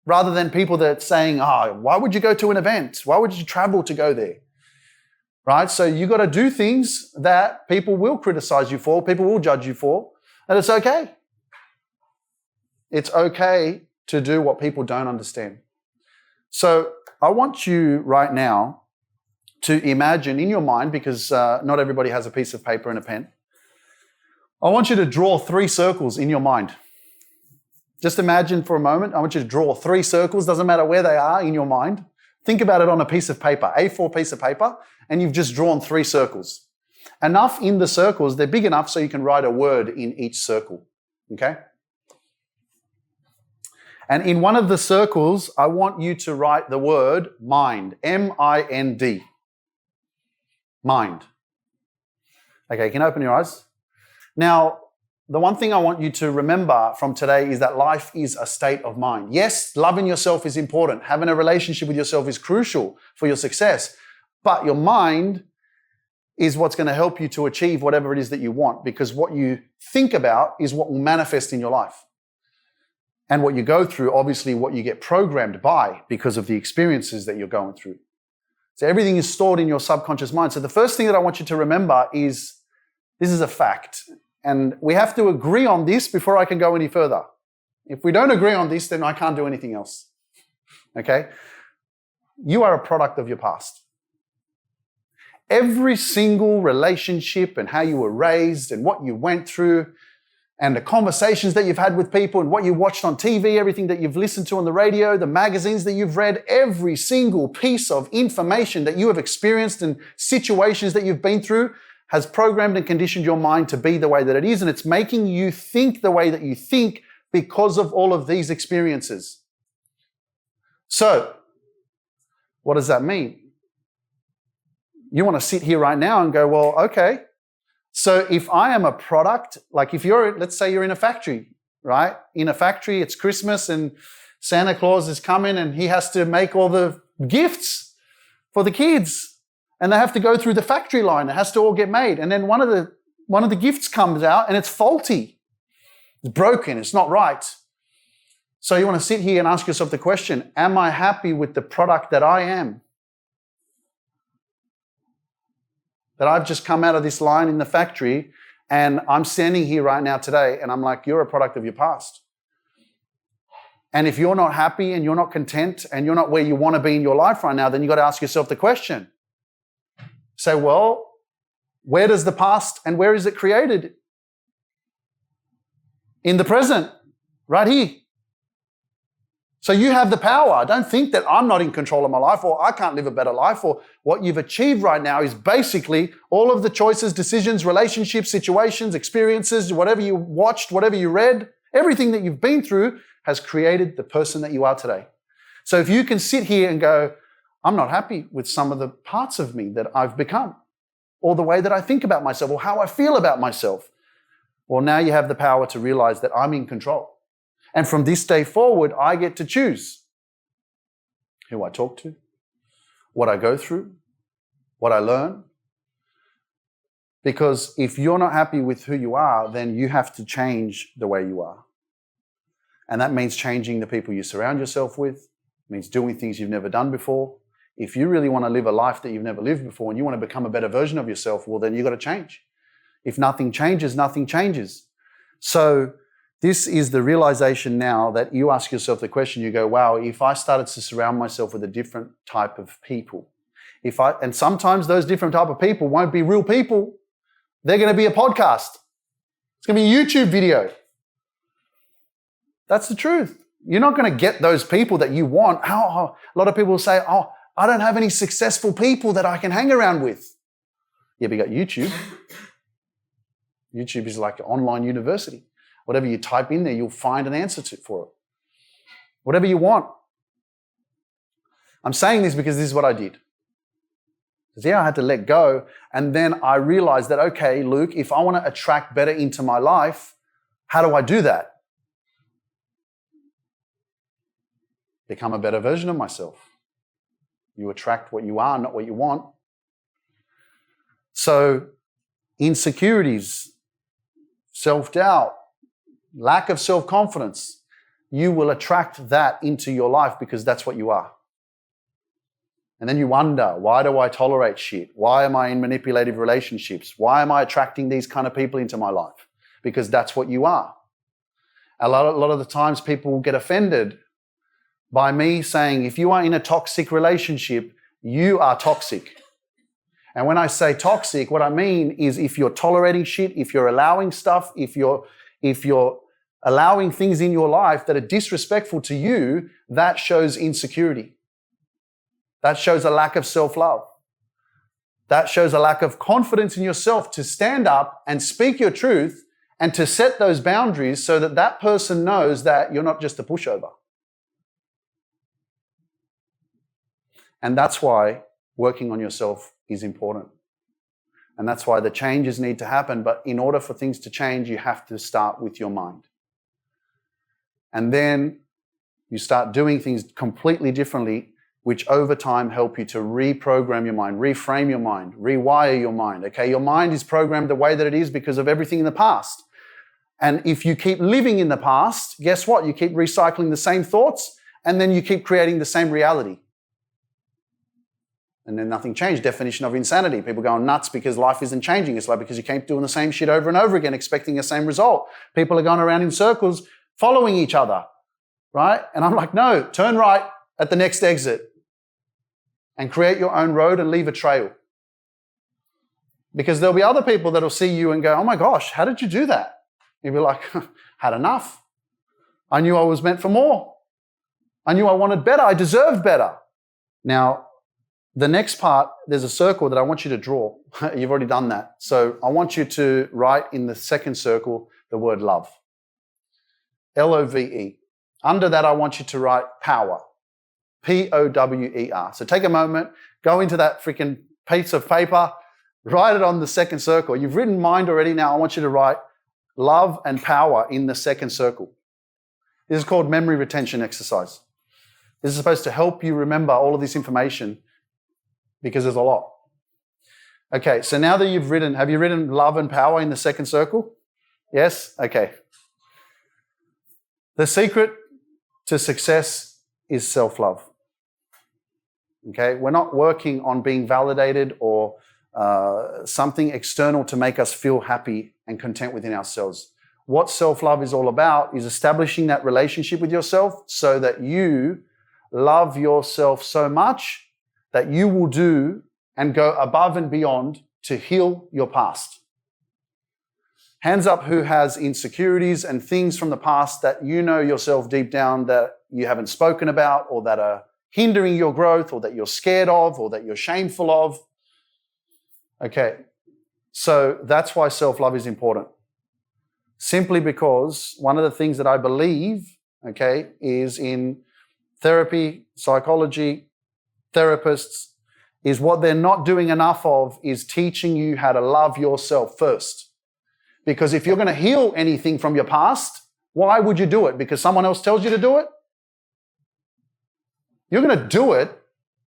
rather than people that saying, why would you go to an event? Why would you travel to go there? Right? So you got to do things that people will criticize you for, people will judge you for, and it's okay. It's okay to do what people don't understand. So I want you right now to imagine in your mind, because not everybody has a piece of paper and a pen. I want you to draw 3 circles in your mind. Just imagine for a moment, I want you to draw 3 circles, doesn't matter where they are in your mind. Think about it on a piece of paper, A4 piece of paper, and you've just drawn 3 circles. Enough in the circles, they're big enough so you can write a word in each circle, okay? And in one of the circles, I want you to write the word mind, M-I-N-D, mind. Okay, you can open your eyes. Now, the one thing I want you to remember from today is that life is a state of mind. Yes, loving yourself is important. Having a relationship with yourself is crucial for your success. But your mind is what's going to help you to achieve whatever it is that you want, because what you think about is what will manifest in your life. And what you go through, obviously what you get programmed by because of the experiences that you're going through. So everything is stored in your subconscious mind. So the first thing that I want you to remember is this is a fact. And we have to agree on this before I can go any further. If we don't agree on this, then I can't do anything else. Okay? You are a product of your past. Every single relationship and how you were raised and what you went through and the conversations that you've had with people and what you watched on TV, everything that you've listened to on the radio, the magazines that you've read, every single piece of information that you have experienced and situations that you've been through has programmed and conditioned your mind to be the way that it is, and it's making you think the way that you think because of all of these experiences. So, what does that mean? You want to sit here right now and go, well, okay, so if I am a product, like let's say you're in a factory, right? In a factory, it's Christmas and Santa Claus is coming and he has to make all the gifts for the kids. And they have to go through the factory line. It has to all get made. And then one of the gifts comes out and it's faulty. It's broken. It's not right. So you want to sit here and ask yourself the question, am I happy with the product that I am? That I've just come out of this line in the factory and I'm standing here right now today and I'm like, you're a product of your past. And if you're not happy and you're not content and you're not where you want to be in your life right now, then you've got to ask yourself the question. Say, well, where does the past and where is it created? In the present, right here. So you have the power. Don't think that I'm not in control of my life or I can't live a better life, or what you've achieved right now is basically all of the choices, decisions, relationships, situations, experiences, whatever you watched, whatever you read, everything that you've been through has created the person that you are today. So if you can sit here and go, I'm not happy with some of the parts of me that I've become, or the way that I think about myself, or how I feel about myself. Well, now you have the power to realize that I'm in control. And from this day forward, I get to choose who I talk to, what I go through, what I learn. Because if you're not happy with who you are, then you have to change the way you are. And that means changing the people you surround yourself with. It means doing things you've never done before. If you really want to live a life that you've never lived before and you want to become a better version of yourself, well, then you've got to change. If nothing changes, nothing changes. So this is the realization now that you ask yourself the question, you go, wow, if I started to surround myself with a different type of people, and sometimes those different type of people won't be real people. They're going to be a podcast. It's going to be a YouTube video. That's the truth. You're not going to get those people that you want. A lot of people say, oh, I don't have any successful people that I can hang around with. Yeah, but you got YouTube. YouTube is like an online university. Whatever you type in there, you'll find an answer for it. Whatever you want. I'm saying this because this is what I did. Because I had to let go. And then I realized that, okay, Luke, if I want to attract better into my life, how do I do that? Become a better version of myself. You attract what you are, not what you want. So, insecurities, self-doubt, lack of self-confidence, you will attract that into your life because that's what you are. And then you wonder, why do I tolerate shit? Why am I in manipulative relationships? Why am I attracting these kind of people into my life? Because that's what you are. A lot of the times people will get offended by me saying, if you are in a toxic relationship, you are toxic. And when I say toxic, what I mean is if you're tolerating shit, if you're allowing stuff, if you're allowing things in your life that are disrespectful to you, that shows insecurity. That shows a lack of self-love. That shows a lack of confidence in yourself to stand up and speak your truth and to set those boundaries so that that person knows that you're not just a pushover. And that's why working on yourself is important. And that's why the changes need to happen. But in order for things to change, you have to start with your mind. And then you start doing things completely differently, which over time help you to reprogram your mind, reframe your mind, rewire your mind. Okay, your mind is programmed the way that it is because of everything in the past. And if you keep living in the past, guess what? You keep recycling the same thoughts and then you keep creating the same reality. And then nothing changed. Definition of insanity. People going nuts because life isn't changing. It's like because you keep doing the same shit over and over again, expecting the same result. People are going around in circles, following each other, right? And I'm like, no, turn right at the next exit and create your own road and leave a trail. Because there'll be other people that'll see you and go, oh my gosh, how did you do that? You'll be like, had enough. I knew I was meant for more. I knew I wanted better. I deserved better. Now, the next part, there's a circle that I want you to draw. You've already done that. So I want you to write in the second circle the word love. L-O-V-E. Under that, I want you to write power. P-O-W-E-R. So take a moment, go into that freaking piece of paper, write it on the second circle. You've written mind already. Now I want you to write love and power in the second circle. This is called memory retention exercise. This is supposed to help you remember all of this information because there's a lot. Okay, so now that you've written, have you written love and power in the second circle? Yes? Okay. The secret to success is self-love. Okay, we're not working on being validated or something external to make us feel happy and content within ourselves. What self-love is all about is establishing that relationship with yourself so that you love yourself so much that you will do and go above and beyond to heal your past. Hands up who has insecurities and things from the past that you know yourself deep down that you haven't spoken about or that are hindering your growth or that you're scared of or that you're shameful of. Okay, so that's why self-love is important. Simply because one of the things that I believe, okay, is in therapy, psychology, therapists, is what they're not doing enough of is teaching you how to love yourself first. Because if you're going to heal anything from your past, why would you do it? Because someone else tells you to do it? You're going to do it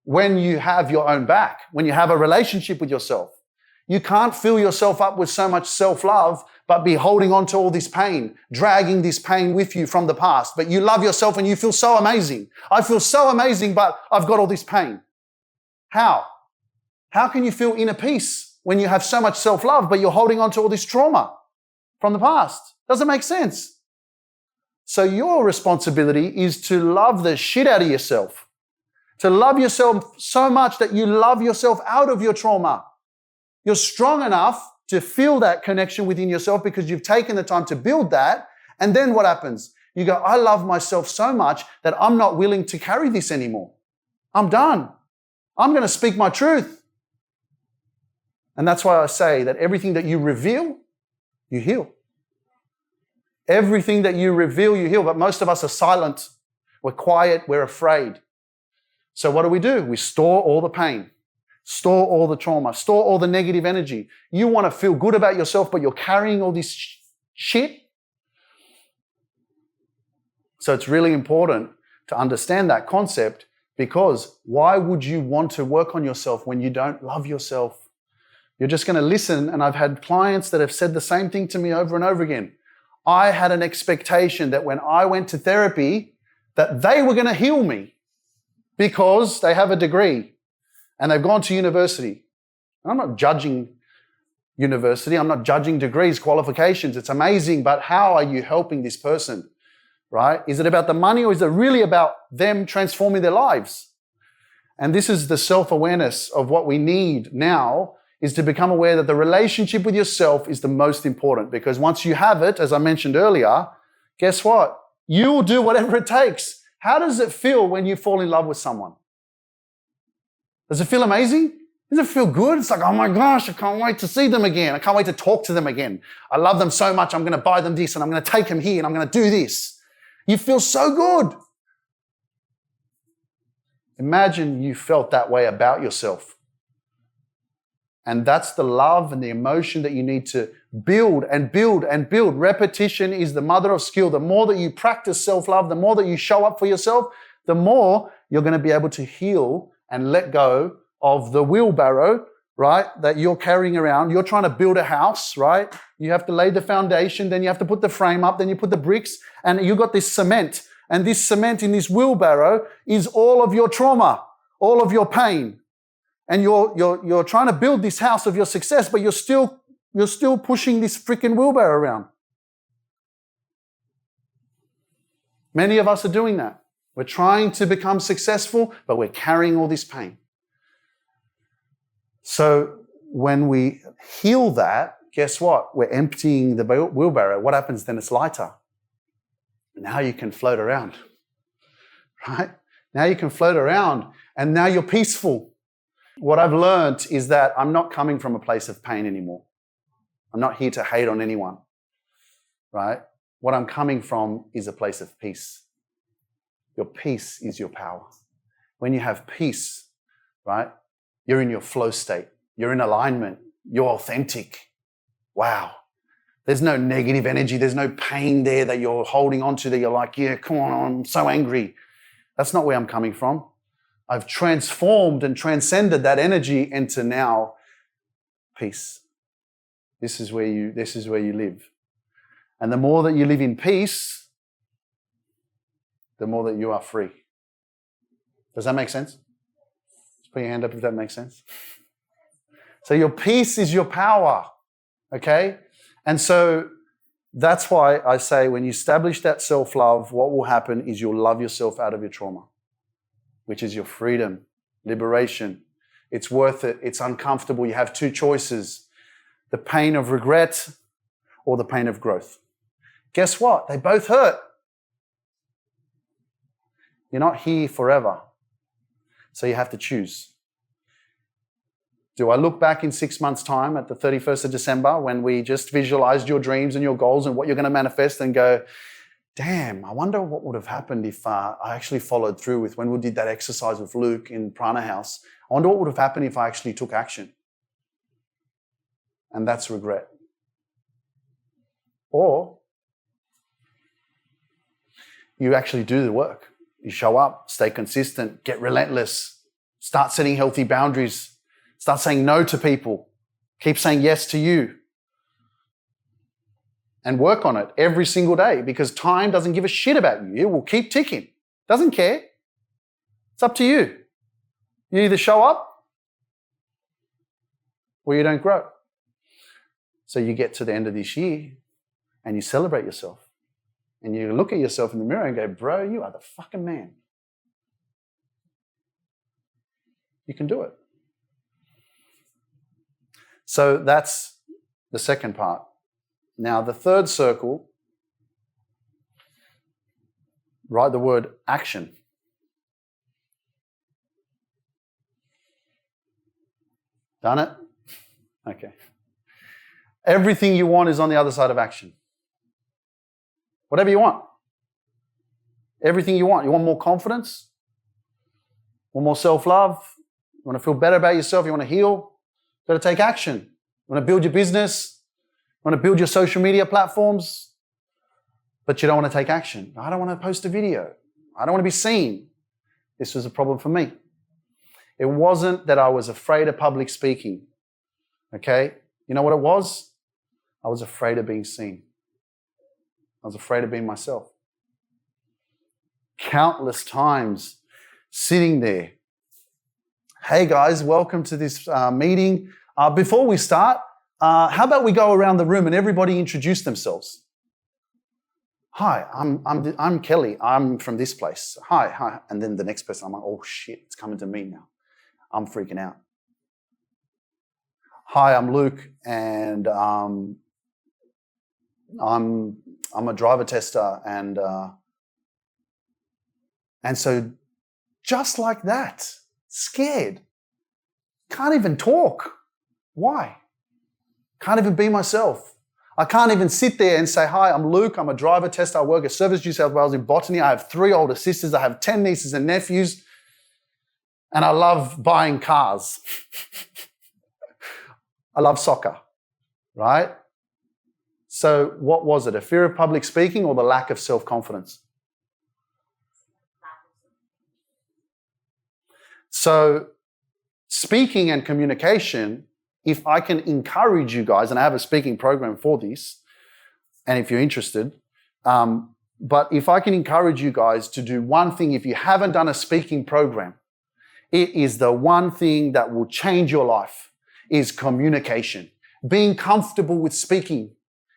when you have your own back, when you have a relationship with yourself. You can't fill yourself up with so much self-love but be holding on to all this pain, dragging this pain with you from the past. But you love yourself and you feel so amazing. I feel so amazing, but I've got all this pain. How? How can you feel inner peace when you have so much self-love, but you're holding on to all this trauma from the past? Doesn't make sense. So your responsibility is to love the shit out of yourself. To love yourself so much that you love yourself out of your trauma. You're strong enough to feel that connection within yourself because you've taken the time to build that. And then what happens? You go, I love myself so much that I'm not willing to carry this anymore. I'm done. I'm going to speak my truth. And that's why I say that everything that you reveal, you heal. Everything that you reveal, you heal. But most of us are silent. We're quiet. We're afraid. So what do? We store all the pain, store all the trauma, store all the negative energy. You want to feel good about yourself, but you're carrying all this shit. So it's really important to understand that concept, because why would you want to work on yourself when you don't love yourself? You're just going to listen. And I've had clients that have said the same thing to me over and over again. I had an expectation that when I went to therapy, that they were going to heal me because they have a degree and they've gone to university. And I'm not judging university. I'm not judging degrees, qualifications. It's amazing. But how are you helping this person? Right? Is it about the money, or is it really about them transforming their lives? And this is the self-awareness of what we need now, is to become aware that the relationship with yourself is the most important, because once you have it, as I mentioned earlier, guess what? You will do whatever it takes. How does it feel when you fall in love with someone? Does it feel amazing? Does it feel good? It's like, oh my gosh, I can't wait to see them again. I can't wait to talk to them again. I love them so much. I'm going to buy them this and I'm going to take them here and I'm going to do this. You feel so good. Imagine you felt that way about yourself. And that's the love and the emotion that you need to build and build and build. Repetition is the mother of skill. The more that you practice self-love, the more that you show up for yourself, the more you're going to be able to heal and let go of the wheelbarrow, right, that you're carrying around. You're trying to build a house, right? You have to lay the foundation, then you have to put the frame up, then you put the bricks, and you got this cement. And this cement in this wheelbarrow is all of your trauma, all of your pain. And you're trying to build this house of your success, but you're still pushing this freaking wheelbarrow around. Many of us are doing that. We're trying to become successful, but we're carrying all this pain. So when we heal that, guess what? We're emptying the wheelbarrow. What happens then? It's lighter. Now you can float around, right? Now you can float around and now you're peaceful. What I've learned is that I'm not coming from a place of pain anymore. I'm not here to hate on anyone, right? What I'm coming from is a place of peace. Your peace is your power. When you have peace, right, you're in your flow state. You're in alignment. You're authentic. Wow. There's no negative energy. There's no pain there that you're holding on to that you're like, yeah, come on, I'm so angry. That's not where I'm coming from. I've transformed and transcended that energy into now peace. This is where you live. And the more that you live in peace, the more that you are free. Does that make sense? Just put your hand up if that makes sense. So your peace is your power, okay? And so that's why I say when you establish that self-love, what will happen is you'll love yourself out of your trauma, which is your freedom, liberation. It's worth it. It's uncomfortable. You have two choices, the pain of regret or the pain of growth. Guess what? They both hurt. You're not here forever. So you have to choose. Do I look back in 6 months' time at the 31st of December when we just visualized your dreams and your goals and what you're going to manifest and go, damn, I wonder what would have happened if I actually followed through with when we did that exercise with Luke in Prana House. I wonder what would have happened if I actually took action. And that's regret. Or you actually do the work. You show up, stay consistent, get relentless, start setting healthy boundaries, start saying no to people, keep saying yes to you. And work on it every single day, because time doesn't give a shit about you. It will keep ticking. Doesn't care. It's up to you. You either show up or you don't grow. So you get to the end of this year and you celebrate yourself. And you look at yourself in the mirror and go, bro, you are the fucking man. You can do it. So that's the second part. Now, the third circle Write the word action. Done it? Okay. Everything you want is on the other side of action. Whatever you want. Everything you want. You want more confidence? Want more self-love? You want to feel better about yourself? You want to heal? You've got to take action. You want to build your business? You want to build your social media platforms? But you don't want to take action. I don't want to post a video. I don't want to be seen. This was a problem for me. It wasn't that I was afraid of public speaking. Okay? You know what it was? I was afraid of being seen. I was afraid of being myself. Countless times sitting there. Hey guys, welcome to this meeting. Before we start, how about we go around the room and everybody introduce themselves? Hi, I'm Kelly. I'm from this place. Hi. And then the next person, I'm like, oh shit, it's coming to me now. I'm freaking out. Hi, I'm Luke, and I'm a driver tester, and so just like that, scared, can't even talk. Why? Can't even be myself. I can't even sit there and say, hi, I'm Luke, I'm a driver tester, I work at Service New South Wales in botany, I have 3 older sisters, I have 10 nieces and nephews, and I love buying cars. I love soccer, right? So what was it? A fear of public speaking or the lack of self-confidence? So speaking and communication, if I can encourage you guys, and I have a speaking program for this, and if you're interested, but if I can encourage you guys to do one thing, if you haven't done a speaking program, it is the one thing that will change your life, is communication. Being comfortable with speaking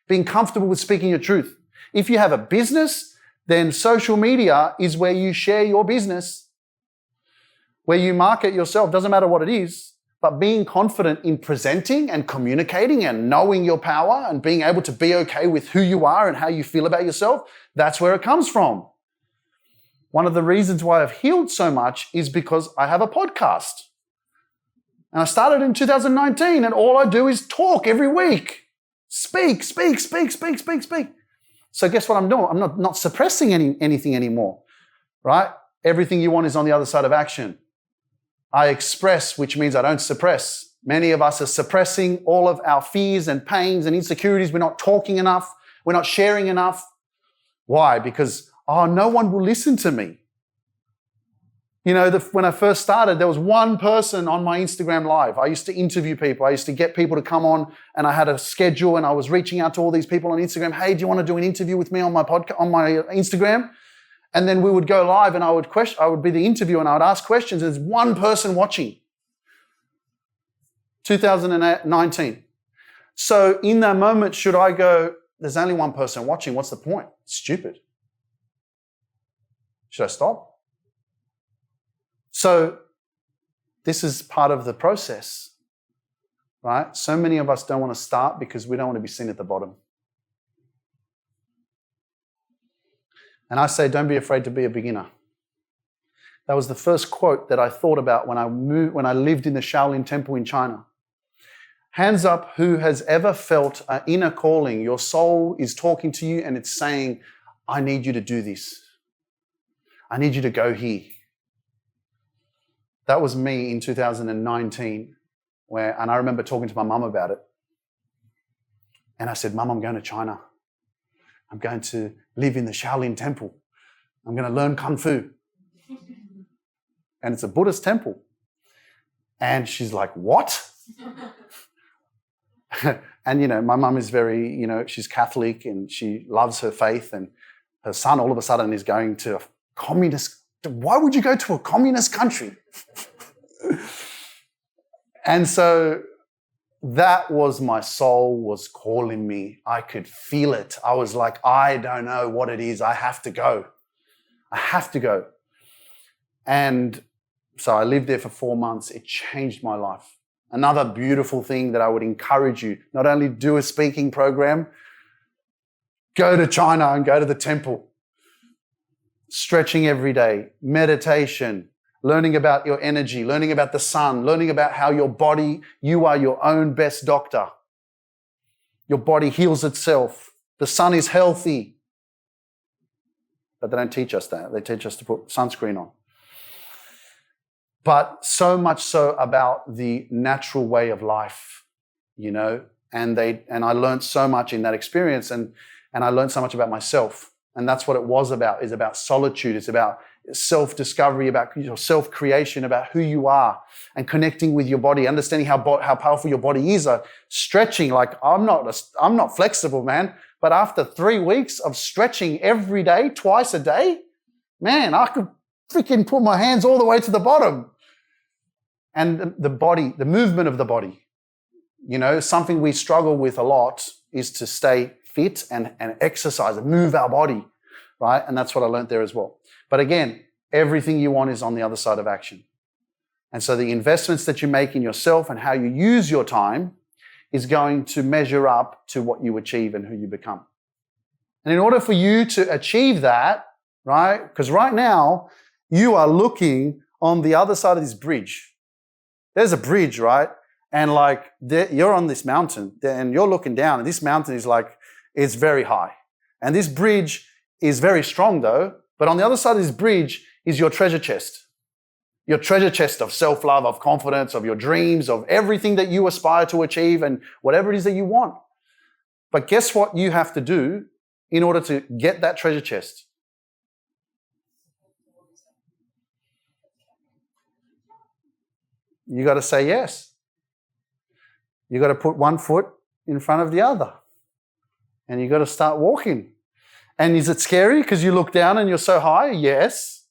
your truth. If you have a business, then social media is where you share your business, where you market yourself, doesn't matter what it is, but being confident in presenting and communicating and knowing your power and being able to be okay with who you are and how you feel about yourself, that's where it comes from. One of the reasons why I've healed so much is because I have a podcast. And I started in 2019, and all I do is talk every week. Speak. So guess what I'm doing? I'm not suppressing anything anymore, right? Everything you want is on the other side of action. I express, which means I don't suppress. Many of us are suppressing all of our fears and pains and insecurities. We're not talking enough. We're not sharing enough. Why? Because no one will listen to me. You know, when I first started, there was one person on my Instagram live. I used to interview people. I used to get people to come on, and I had a schedule, and I was reaching out to all these people on Instagram. Hey, do you want to do an interview with me on my podcast, on my Instagram? And then we would go live, and I would be the interviewer, and I would ask questions. There's one person watching. 2019. So in that moment, should I go, there's only one person watching, what's the point? Stupid. Should I stop? So this is part of the process, right? So many of us don't want to start because we don't want to be seen at the bottom. And I say, don't be afraid to be a beginner. That was the first quote that I thought about when I lived in the Shaolin Temple in China. Hands up who has ever felt an inner calling. Your soul is talking to you and it's saying, I need you to do this. I need you to go here. That was me in 2019, and I remember talking to my mum about it. And I said, Mum, I'm going to China. I'm going to live in the Shaolin Temple. I'm going to learn Kung Fu. And it's a Buddhist temple. And she's like, what? And, you know, my mum is very, you know, she's Catholic and she loves her faith, and her son all of a sudden is going to a communist. Why would you go to a communist country? And so that was, my soul was calling me. I could feel it. I was like, I don't know what it is. I have to go. I have to go. And so I lived there for 4 months. It changed my life. Another beautiful thing that I would encourage you, not only do a speaking program, go to China and go to the temple. stretching every day, meditation, learning about your energy, learning about the sun, learning about how your body, you are your own best doctor. Your body heals itself. The sun is healthy. But they don't teach us that. They teach us to put sunscreen on. But so much so about the natural way of life, you know, and I learned so much in that experience, and I learned so much about myself. And that's what it was about, is about solitude. It's about self-discovery, about self-creation, about who you are, and connecting with your body, understanding how powerful your body is. Stretching, like I'm not flexible, man. But after 3 weeks of stretching every day, twice a day, man, I could freaking put my hands all the way to the bottom. And the body, the movement of the body, you know, something we struggle with a lot is to stay fit and exercise and move our body, right? And that's what I learned there as well. But again, everything you want is on the other side of action. And so the investments that you make in yourself and how you use your time is going to measure up to what you achieve and who you become. And in order for you to achieve that, right? Because right now, you are looking on the other side of this bridge. There's a bridge, right? And like you're on this mountain and you're looking down, and this mountain is like, it's very high. And this bridge is very strong though, but on the other side of this bridge is your treasure chest. Your treasure chest of self-love, of confidence, of your dreams, of everything that you aspire to achieve and whatever it is that you want. But guess what you have to do in order to get that treasure chest? You got to say yes. You got to put one foot in front of the other. And you got to start walking. And is it scary because you look down and you're so high? Yes.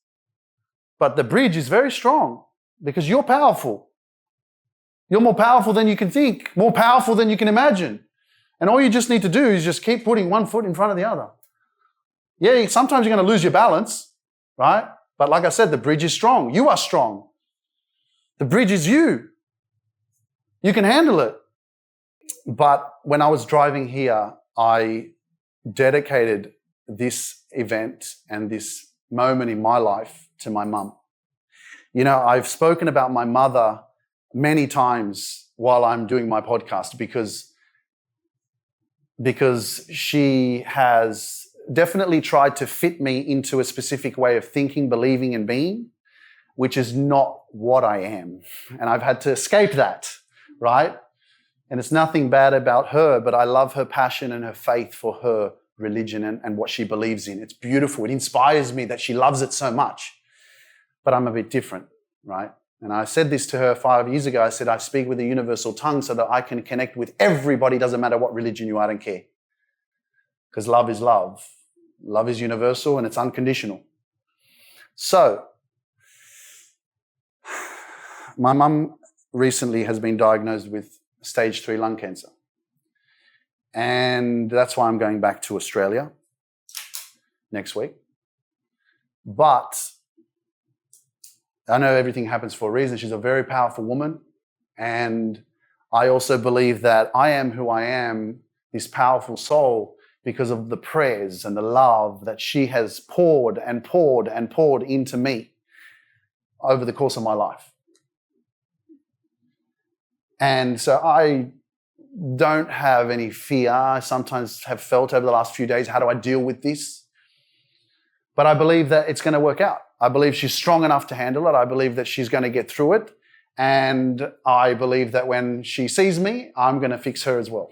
But the bridge is very strong because you're powerful. You're more powerful than you can think, more powerful than you can imagine. And all you just need to do is just keep putting one foot in front of the other. Yeah, sometimes you're going to lose your balance, right? But like I said, the bridge is strong. You are strong. The bridge is you. You can handle it. But when I was driving here, I dedicated this event and this moment in my life to my mum. You know, I've spoken about my mother many times while I'm doing my podcast because she has definitely tried to fit me into a specific way of thinking, believing, and being, which is not what I am. And I've had to escape that, right? And it's nothing bad about her, but I love her passion and her faith for her religion and what she believes in. It's beautiful. It inspires me that she loves it so much. But I'm a bit different, right? And I said this to her 5 years ago. I said, I speak with a universal tongue so that I can connect with everybody. Doesn't matter what religion you are, I don't care. Because love is love. Love is universal and it's unconditional. So, my mum recently has been diagnosed with stage 3 lung cancer. And that's why I'm going back to Australia next week. But I know everything happens for a reason. She's a very powerful woman. And I also believe that I am who I am, this powerful soul, because of the prayers and the love that she has poured and poured and poured into me over the course of my life. And so I don't have any fear. I sometimes have felt over the last few days, how do I deal with this? But I believe that it's going to work out. I believe she's strong enough to handle it. I believe that she's going to get through it. And I believe that when she sees me, I'm going to fix her as well.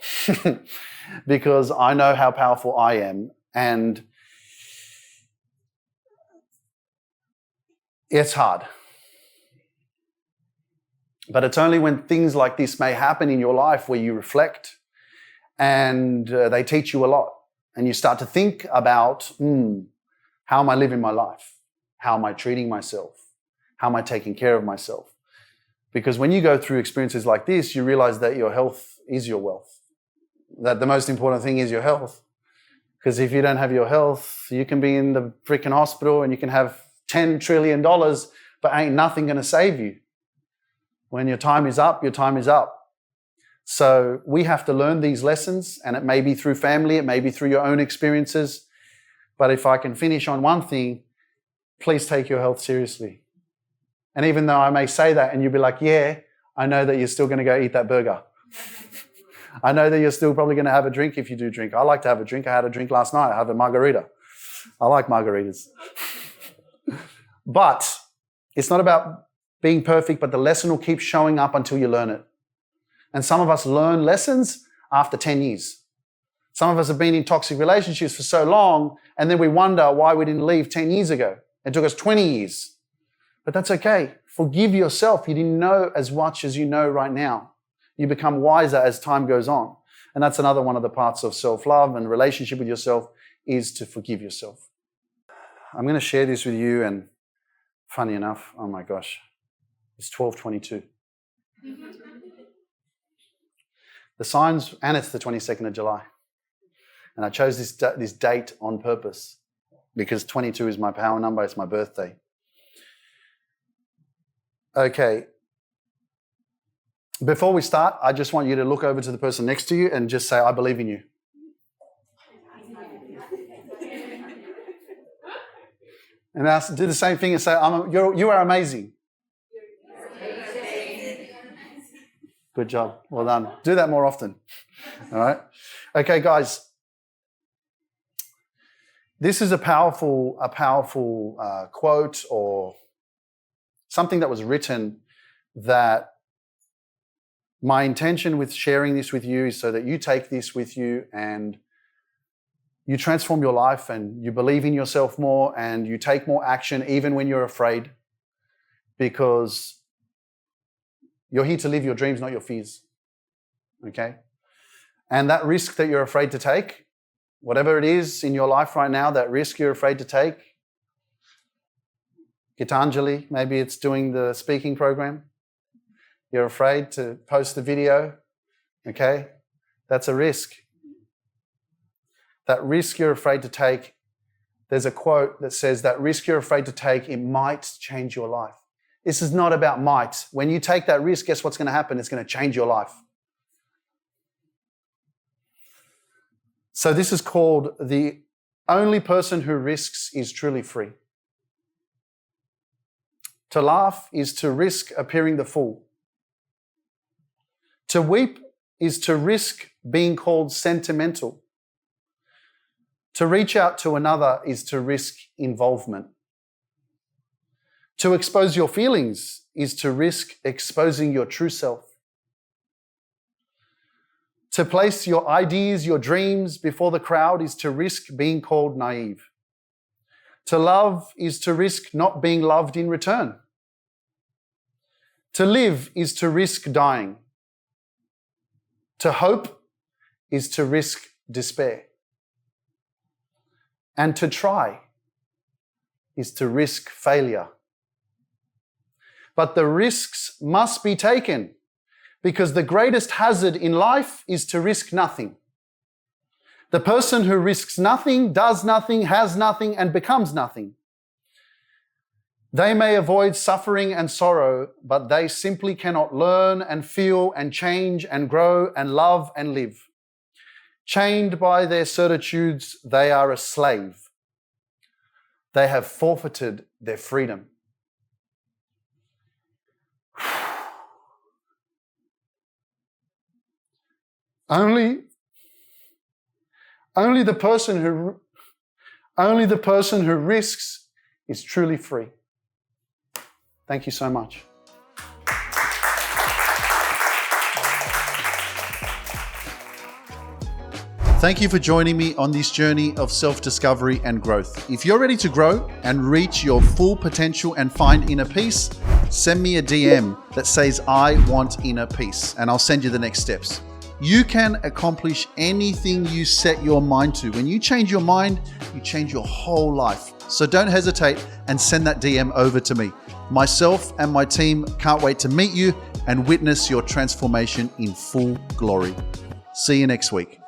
Because I know how powerful I am. And it's hard. But it's only when things like this may happen in your life where you reflect and they teach you a lot. And you start to think about, how am I living my life? How am I treating myself? How am I taking care of myself? Because when you go through experiences like this, you realize that your health is your wealth. That the most important thing is your health. Because if you don't have your health, you can be in the freaking hospital and you can have $10 trillion, but ain't nothing going to save you. When your time is up, your time is up. So we have to learn these lessons, and it may be through family, it may be through your own experiences. But if I can finish on one thing, please take your health seriously. And even though I may say that and you'll be like, yeah, I know that you're still going to go eat that burger. I know that you're still probably going to have a drink if you do drink. I like to have a drink. I had a drink last night. I have a margarita. I like margaritas. But it's not about being perfect, but the lesson will keep showing up until you learn it. And some of us learn lessons after 10 years. Some of us have been in toxic relationships for so long, and then we wonder why we didn't leave 10 years ago. It took us 20 years. But that's okay. Forgive yourself. You didn't know as much as you know right now. You become wiser as time goes on. And that's another one of the parts of self-love and relationship with yourself is to forgive yourself. I'm going to share this with you, and funny enough, oh my gosh, it's 12:22. The signs, and it's the 22nd of July. And I chose this date on purpose because 22 is my power number. It's my birthday. Okay. Before we start, I just want you to look over to the person next to you and just say, I believe in you. And do the same thing and say, you are amazing. Good job. Well done. Do that more often. All right. Okay, guys. This is a powerful quote or something that was written that my intention with sharing this with you is so that you take this with you and you transform your life and you believe in yourself more and you take more action even when you're afraid, because you're here to live your dreams, not your fears. Okay? And that risk that you're afraid to take, whatever it is in your life right now, that risk you're afraid to take, Gitanjali, maybe it's doing the speaking program. You're afraid to post the video, okay? That's a risk. That risk you're afraid to take, there's a quote that says that risk you're afraid to take, it might change your life. This is not about might. When you take that risk, guess what's going to happen? It's going to change your life. So this is called the only person who risks is truly free. To laugh is to risk appearing the fool. To weep is to risk being called sentimental. To reach out to another is to risk involvement. To expose your feelings is to risk exposing your true self. To place your ideas, your dreams before the crowd is to risk being called naive. To love is to risk not being loved in return. To live is to risk dying. To hope is to risk despair. And to try is to risk failure. But the risks must be taken because the greatest hazard in life is to risk nothing. The person who risks nothing, does nothing, has nothing, and becomes nothing. They may avoid suffering and sorrow, but they simply cannot learn and feel and change and grow and love and live. Chained by their certitudes, they are a slave. They have forfeited their freedom. Only the person who risks is truly free. Thank you so much. Thank you for joining me on this journey of self-discovery and growth. If you're ready to grow and reach your full potential and find inner peace, send me a DM that says, I want inner peace, and I'll send you the next steps. You can accomplish anything you set your mind to. When you change your mind, you change your whole life. So don't hesitate and send that DM over to me. Myself and my team can't wait to meet you and witness your transformation in full glory. See you next week.